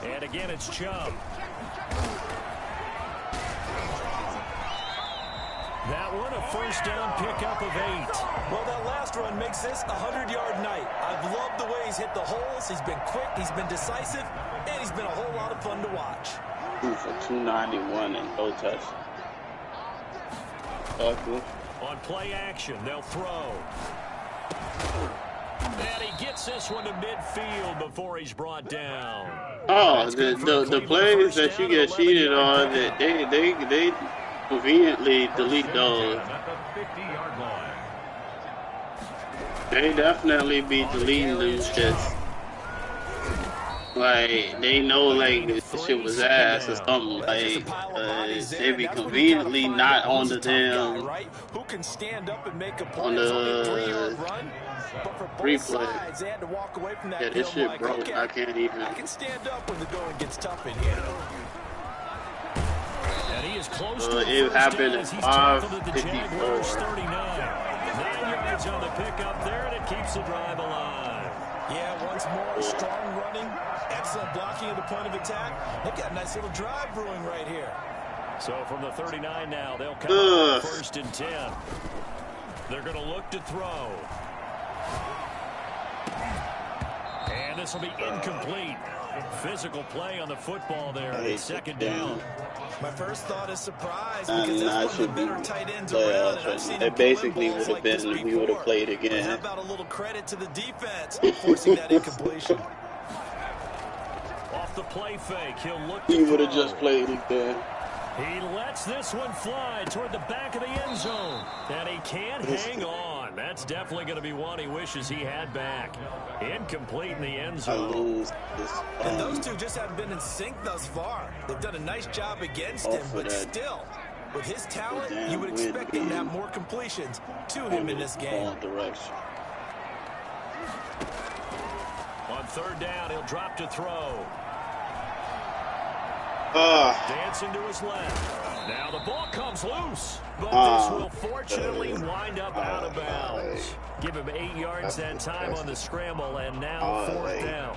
And again, it's Chubb. That one, a first down pickup of 8. Well, that last run makes this a 100-yard night. I've loved the way he's hit the holes. He's been quick, he's been decisive, and he's been a whole lot of fun to watch. For 291 and no touch. On play action, they'll throw. And he gets this one to midfield before he's brought down. Oh, the plays that you get cheated on, that they conveniently delete those. They definitely be deleting them shits. Like, they know, like, this shit was ass or something. Like, they be conveniently not on the damn, on the replay. Yeah, this shit broke. I can't even. I can stand up when the going gets tough in here. And he is close to it happened at 5:54. 39. 9 yards on the pickup there, and it keeps the drive alive. Yeah, once more, strong running, excellent blocking at the point of attack. They've got a nice little drive brewing right here. So from the 39 now, they'll come up 1st and 10. They're going to look to throw. And this will be incomplete. Physical play on the football there. 2nd down. My first thought is surprise because that's one of the better tight ends around. And I've seen it basically would have been if we would have played again. How about a little credit to the defense forcing that incompletion? Off the play fake, he'll look. He would have just played again. He lets this one fly toward the back of the end zone. And he can't hang on. That's definitely going to be one he wishes he had back. Incomplete in the end zone. And those two just haven't been in sync thus far. They've done a nice job against him, but still, with his talent, you would expect him to have more completions to him in this game. On 3rd down, he'll drop to throw. Dancing to his left. Now the ball comes loose, but this will fortunately wind up out of bounds. Give him 8 yards that time on the scramble, and now 4th down.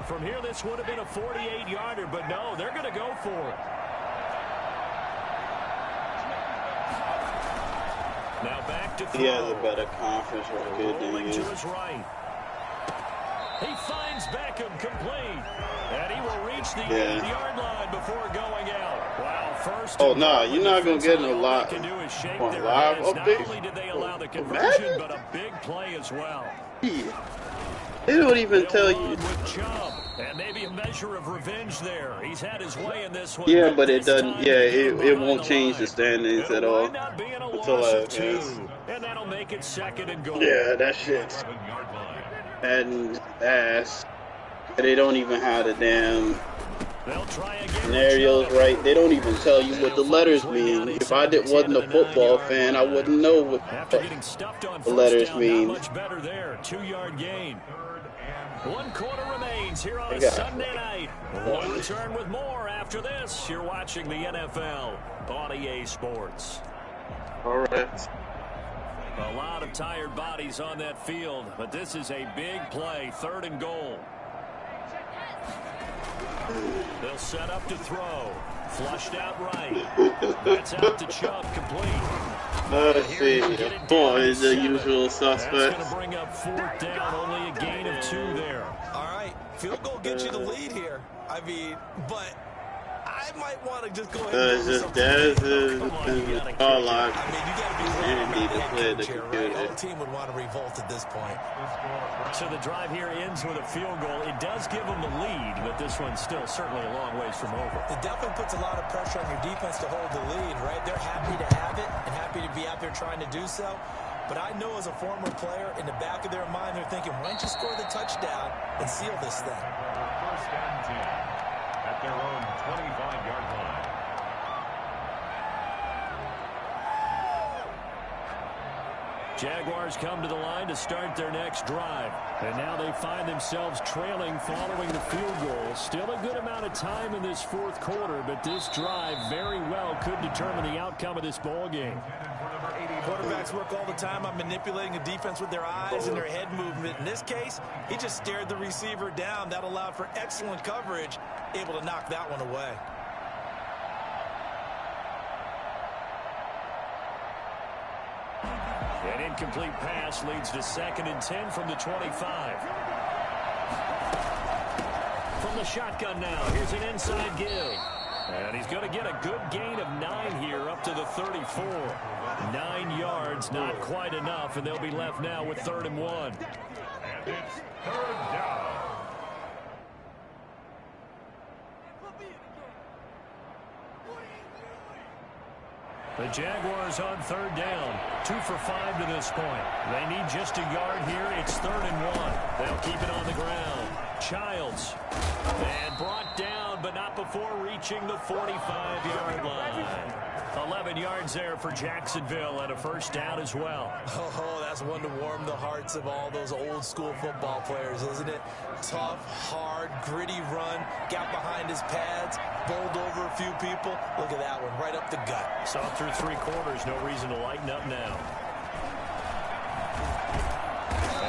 From here, this would have been a 48-yarder, but no, they're going to go for it. Now back to throw. He has a better conference record than you. To his right. He finds Beckham complete. And he will reach the 8-yard line before going out. Wow, first. Oh, nah, you're not going to get a lot on live updates. Not only did they allow the conversion, but a big play as well. They don't even tell you. With Chubb. And maybe a measure of revenge there. He's had his way in this one. Yeah, but it doesn't. Yeah, it won't change the standings at all. That's all I have. And that'll make it 2nd and goal. Yeah, that shit's Madden ass. They don't even have the damn scenarios right. They don't even tell you what the letters mean. If I wasn't a football fan, I wouldn't know what the letters mean. Much better there. 2-yard gain. 1 quarter remains here on a Sunday night. We'll return with more after this. You're watching the NFL on EA Sports. All right. A lot of tired bodies on that field, but this is a big play. 3rd and goal. They'll set up to throw. Flushed out right. That's out to Chubb, complete. Let's see. Is the usual suspect. That's going to bring up 4th down. Only a gain of 2 there. All right. Field goal gets you the lead here. I mean, but I might want to just go ahead and all live. I mean, you got to be need to play the computer. Right? All team would want to revolt at this point. So the drive here ends with a field goal. It does give them the lead, but this one's still certainly a long ways from over. It definitely puts a lot of pressure on your defense to hold the lead, right? They're happy to have it and happy to be out there trying to do so. But I know as a former player, in the back of their mind, they're thinking, why don't you score the touchdown and seal this thing? First and 10 at their own 25-yard line. Jaguars come to the line to start their next drive. And now they find themselves trailing following the field goal. Still a good amount of time in this 4th quarter, but this drive very well could determine the outcome of this ball game. Quarterbacks work all the time on manipulating a defense with their eyes and their head movement. In this case, he just stared the receiver down. That allowed for excellent coverage, able to knock that one away. An incomplete pass leads to 2nd and 10 from the 25. From the shotgun now, here's an inside give. And he's going to get a good gain of 9 here up to the 34. 9 yards, not quite enough, and they'll be left now with 3rd and 1. And it's 3rd down. The Jaguars on 3rd down. 2 for 5 to this point. They need just a yard here. It's 3rd and 1. They'll keep it on the ground. Childs. And brought down, but not before reaching the 45-yard line. 11 yards there for Jacksonville and a 1st down as well. Oh, that's one to warm the hearts of all those old school football players, isn't it? Tough, hard, gritty run, got behind his pads, bowled over a few people. Look at that one, right up the gut. Saw through 3 quarters, no reason to lighten up now.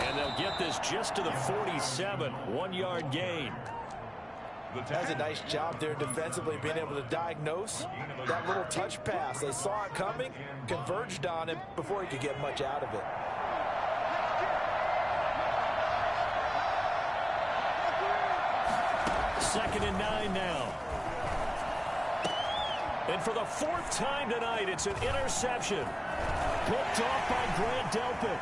And they'll get this just to the 47, 1-yard gain. That's a nice job there defensively, being able to diagnose that little touch pass. They saw it coming, converged on him before he could get much out of it. Second and 9 now. And for the 4th time tonight, it's an interception. Picked off by Grant Delpit.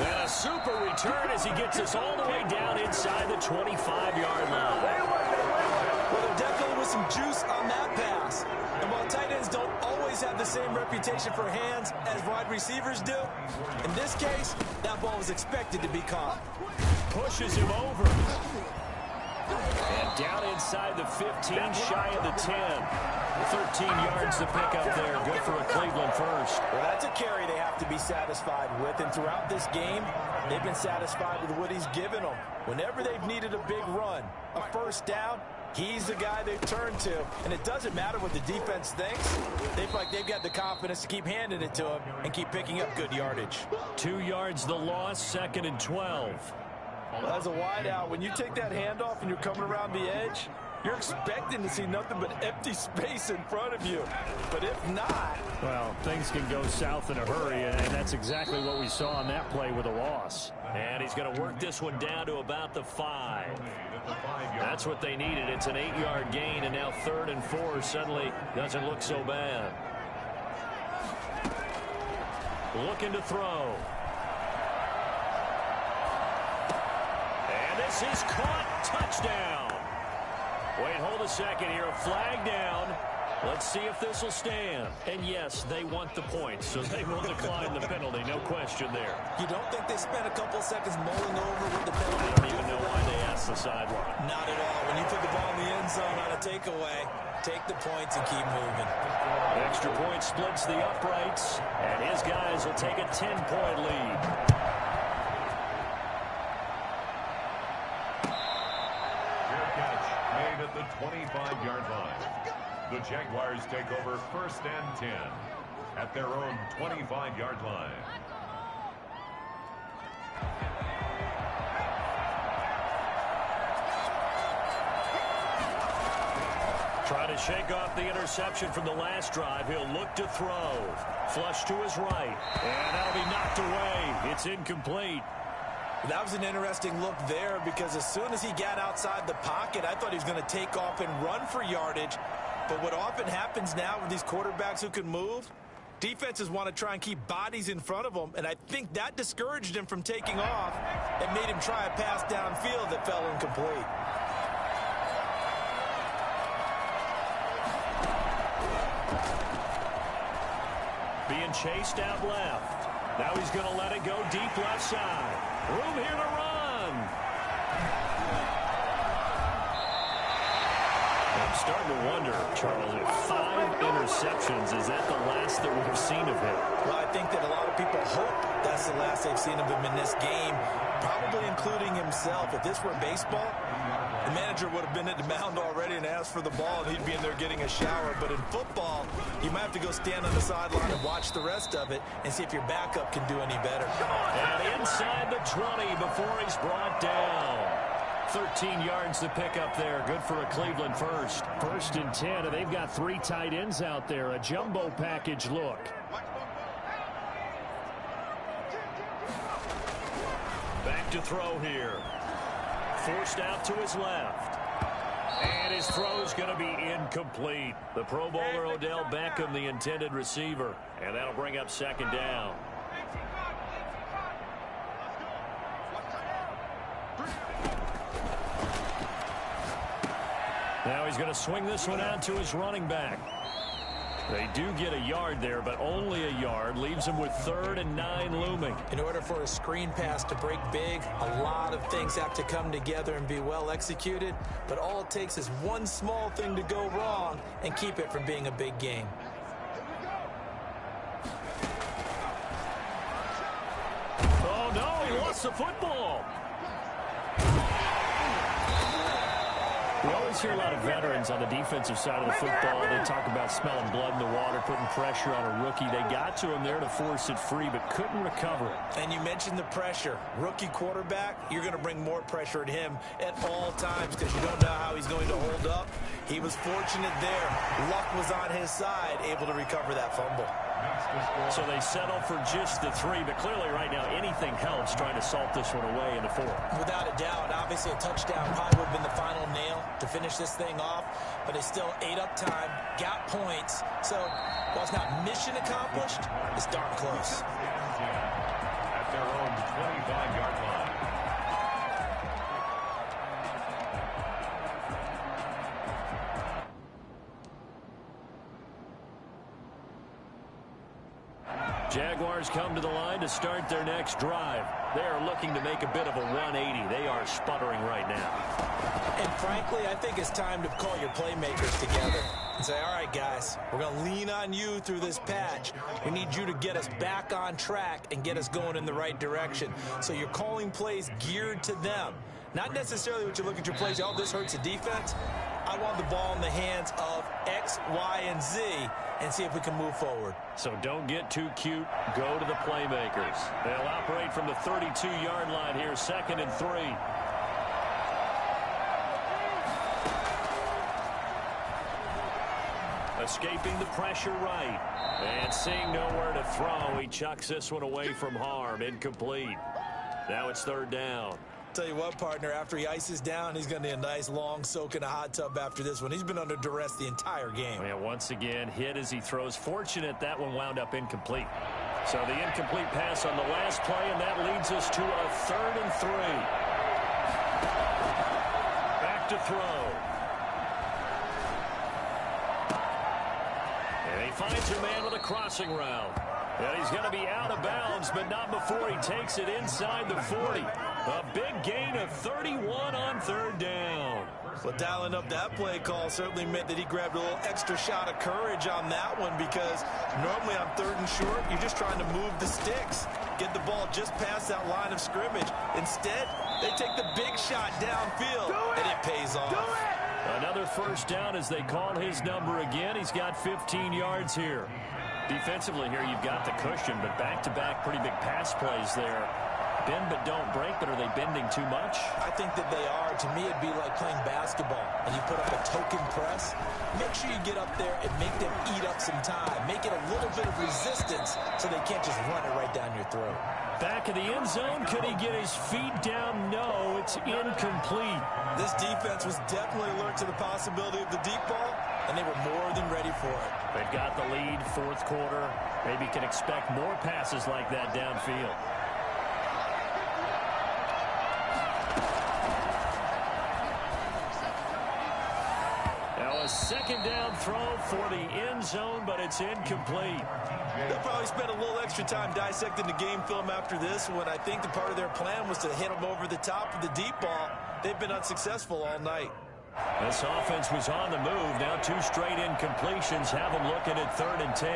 And a super return as he gets us all the way down inside the 25-yard line. Well, there definitely was some juice on that pass. And while tight ends don't always have the same reputation for hands as wide receivers do, in this case, that ball was expected to be caught. Pushes him over. And down inside the 15, shy of the 10. 13 yards to pick up there. Good for a Cleveland first. Well, that's a carry they have to be satisfied with. And throughout this game, they've been satisfied with what he's given them. Whenever they've needed a big run, a 1st down, he's the guy they've turned to. And it doesn't matter what the defense thinks. They feel like they've got the confidence to keep handing it to him and keep picking up good yardage. 2 yards the loss, 2nd and 12. Well, as a wideout, when you take that handoff and you're coming around the edge, you're expecting to see nothing but empty space in front of you. But if not... Well, things can go south in a hurry, and that's exactly what we saw on that play with a loss. And he's going to work this one down to about the 5. That's what they needed. It's an 8-yard gain, and now 3rd and 4 suddenly doesn't look so bad. Looking to throw. This is caught. Touchdown. Wait, hold a second here. A flag down. Let's see if this will stand. And yes, they want the points, so they will decline the penalty. No question there. You don't think they spent a couple seconds mulling over what the penalty? I don't even know why they asked the sideline. Not at all. When you put the ball in the end zone on a takeaway, take the points and keep moving. Extra point splits the uprights, and his guys will take a 10-point lead. Fair catch made at the 25-yard line. The Jaguars take over 1st and 10 at their own 25-yard line. Trying to shake off the interception from the last drive. He'll look to throw. Flush to his right. And that'll be knocked away. It's incomplete. That was an interesting look there because as soon as he got outside the pocket, I thought he was going to take off and run for yardage. But what often happens now with these quarterbacks who can move, defenses want to try and keep bodies in front of them, and I think that discouraged him from taking off and made him try a pass downfield that fell incomplete. Being chased out left. Now he's going to let it go deep left side. Room here to run. I'm starting to wonder, Charles, if 5 interceptions, is that the last that we've seen of him? Well, I think that a lot of people hope that's the last they've seen of him in this game, probably including himself. If this were baseball, the manager would have been at the mound already and asked for the ball, and he'd be in there getting a shower. But in football, you might have to go stand on the sideline and watch the rest of it and see if your backup can do any better. And inside the 20 before he's brought down. 13 yards to pick up there. Good for a Cleveland first. 1st and 10, and they've got 3 tight ends out there. A jumbo package look. Back to throw here. Forced out to his left. And his throw's going to be incomplete. The Pro Bowler Odell Beckham, the intended receiver. And that'll bring up 2nd down. Now he's going to swing this one out to his running back. They do get a yard there, but only a yard. Leaves him with 3rd and 9 looming. In order for a screen pass to break big, a lot of things have to come together and be well executed. But all it takes is one small thing to go wrong and keep it from being a big game. Oh, no, he lost the football. We always hear a lot of veterans on the defensive side of the football. They talk about smelling blood in the water, putting pressure on a rookie. They got to him there to force it free, but couldn't recover it. And you mentioned the pressure. Rookie quarterback, you're going to bring more pressure at him at all times because you don't know how he's going to hold up. He was fortunate there. Luck was on his side, able to recover that fumble. So they settle for just the 3, but clearly right now anything helps trying to salt this one away in the 4th. Without a doubt, obviously a touchdown probably would have been the final nail to finish this thing off, but they still ate up time, got points. So while it's not mission accomplished, it's darn close. At their own 25-yard line. Jaguars come to the line to start their next drive. They are looking to make a bit of a 180. They are sputtering right now. And frankly, I think it's time to call your playmakers together and say, all right, guys, we're going to lean on you through this patch. We need you to get us back on track and get us going in the right direction. So you're calling plays geared to them. Not necessarily what you look at your plays, oh, this hurts the defense. I want the ball in the hands of X, Y, and Z and see if we can move forward. So don't get too cute. Go to the playmakers. They'll operate from the 32-yard line here, 2nd and 3. Escaping the pressure right. And seeing nowhere to throw, he chucks this one away from harm. Incomplete. Now it's 3rd down. Tell you what, partner, after he ices down, he's going to need a nice long soak in a hot tub after this one. He's been under duress the entire game. Yeah, once again, hit as he throws. Fortunate that one wound up incomplete. So the incomplete pass on the last play, and that leads us to a 3rd and 3. to throw. And he finds a man with a crossing route. And he's going to be out of bounds, but not before he takes it inside the 40. A big gain of 31 on third down. Well, dialing up that play call certainly meant that he grabbed a little extra shot of courage on that one, because normally on third and short, you're just trying to move the sticks, get the ball just past that line of scrimmage. Instead, they take the big shot downfield, and it pays off. Another first down as they call his number again. He's got 15 yards here. Defensively here, you've got the cushion, but back-to-back pretty big pass plays there. Bend but don't break, but are they bending too much? I think that they are. To me, it'd be like playing basketball, and you put up a token press. Make sure you get up there and make them eat up some time. Make it a little bit of resistance so they can't just run it right down your throat. Back in the end zone, could he get his feet down? No, it's incomplete. This defense was definitely alert to the possibility of the deep ball, and they were more than ready for it. They've got the lead, fourth quarter. Maybe can expect more passes like that downfield. A second down throw for the end zone, but it's incomplete. They'll probably spend a little extra time dissecting the game film after this one. I think the part of their plan was to hit them over the top of the deep ball. They've been unsuccessful all night. This offense was on the move. Now two straight incompletions have them looking at 3rd and 10.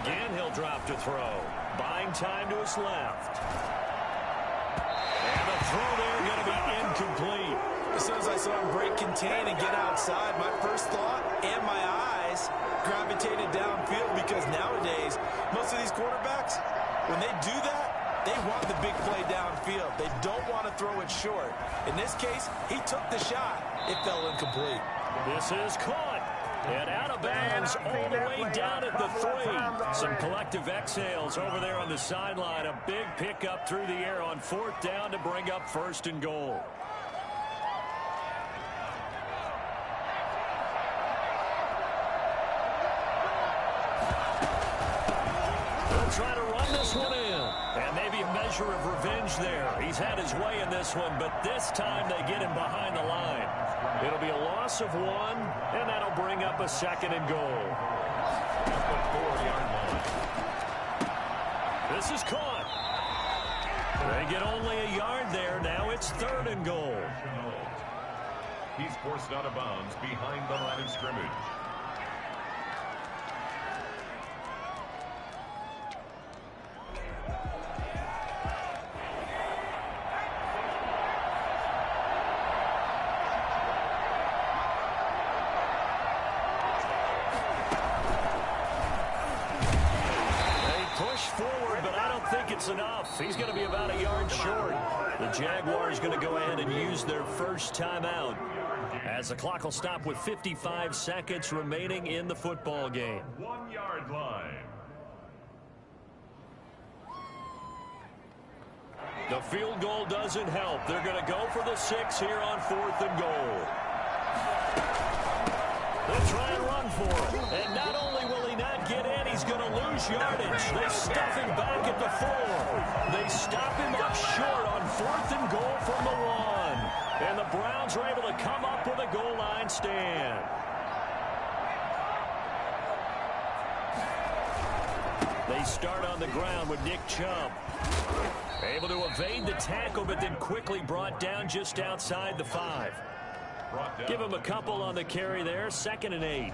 Again, he'll drop to throw. Buying time to his left. And the throw there going to be incomplete. As soon as I saw him break contain and get outside, my first thought and my eyes gravitated downfield, because nowadays, most of these quarterbacks, when they do that, they want the big play downfield. They don't want to throw it short. In this case, he took the shot. It fell incomplete. This is caught. And out of bounds all the way down at the 3. Some collective exhales over there on the sideline. A big pickup through the air on 4th down to bring up 1st and goal. Try to run this one in. And maybe a measure of revenge there. He's had his way in this one, but this time they get him behind the line. It'll be a loss of 1, and that'll bring up a 2nd and goal. This is caught. They get only a yard there. Now it's 3rd and goal. He's forced out of bounds behind the line of scrimmage. Enough. He's going to be about a yard short. The Jaguars going to go ahead and use their first timeout as the clock will stop with 55 seconds remaining in the football game. 1-yard line. The field goal doesn't help. They're going to go for the 6 here on 4th and goal. They'll try and run for it. And not only will he not get in, he's going to lose yardage. They stuff him back at the 4. They stop him up short on 4th and goal from the 1. And the Browns are able to come up with a goal line stand. They start on the ground with Nick Chubb. Able to evade the tackle, but then quickly brought down just outside the 5. Give him a couple on the carry there. 2nd and 8.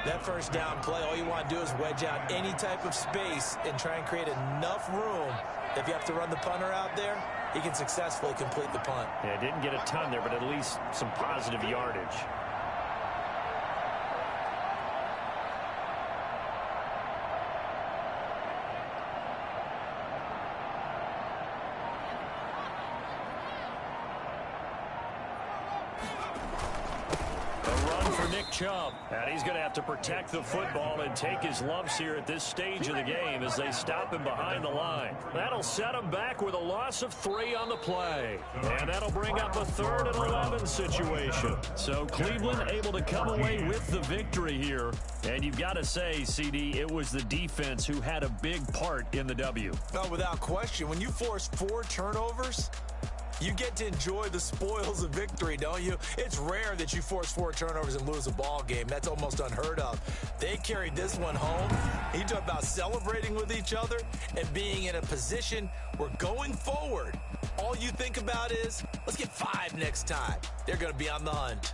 That first down play, all you want to do is wedge out any type of space and try and create enough room. If you have to run the punter out there, he can successfully complete the punt. Yeah, didn't get a ton there, but at least some positive yardage. Chubb. And he's going to have to protect the football and take his lumps here at this stage of the game as they stop him behind the line. That'll set him back with a loss of 3 on the play. And that'll bring up a 3rd and 11 situation. So Cleveland able to come away with the victory here. And you've got to say, CD, it was the defense who had a big part in the W. No, without question. When you force 4 turnovers, You get to enjoy the spoils of victory, don't you? It's rare that you force 4 turnovers and lose a ball game. That's almost unheard of. They carried this one home. You talk about celebrating with each other and being in a position where going forward, all you think about is, let's get 5 next time. They're going to be on the hunt.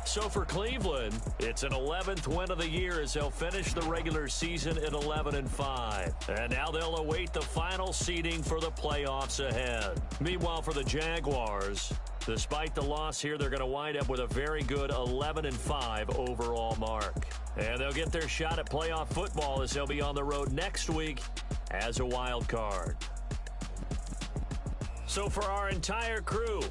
So for Cleveland, it's an 11th win of the year as they'll finish the regular season at 11-5. And now they'll await the final seeding for the playoffs ahead. Meanwhile, for the Jaguars, despite the loss here, they're going to wind up with a very good 11-5 overall mark. And they'll get their shot at playoff football as they'll be on the road next week as a wild card. So for our entire crew,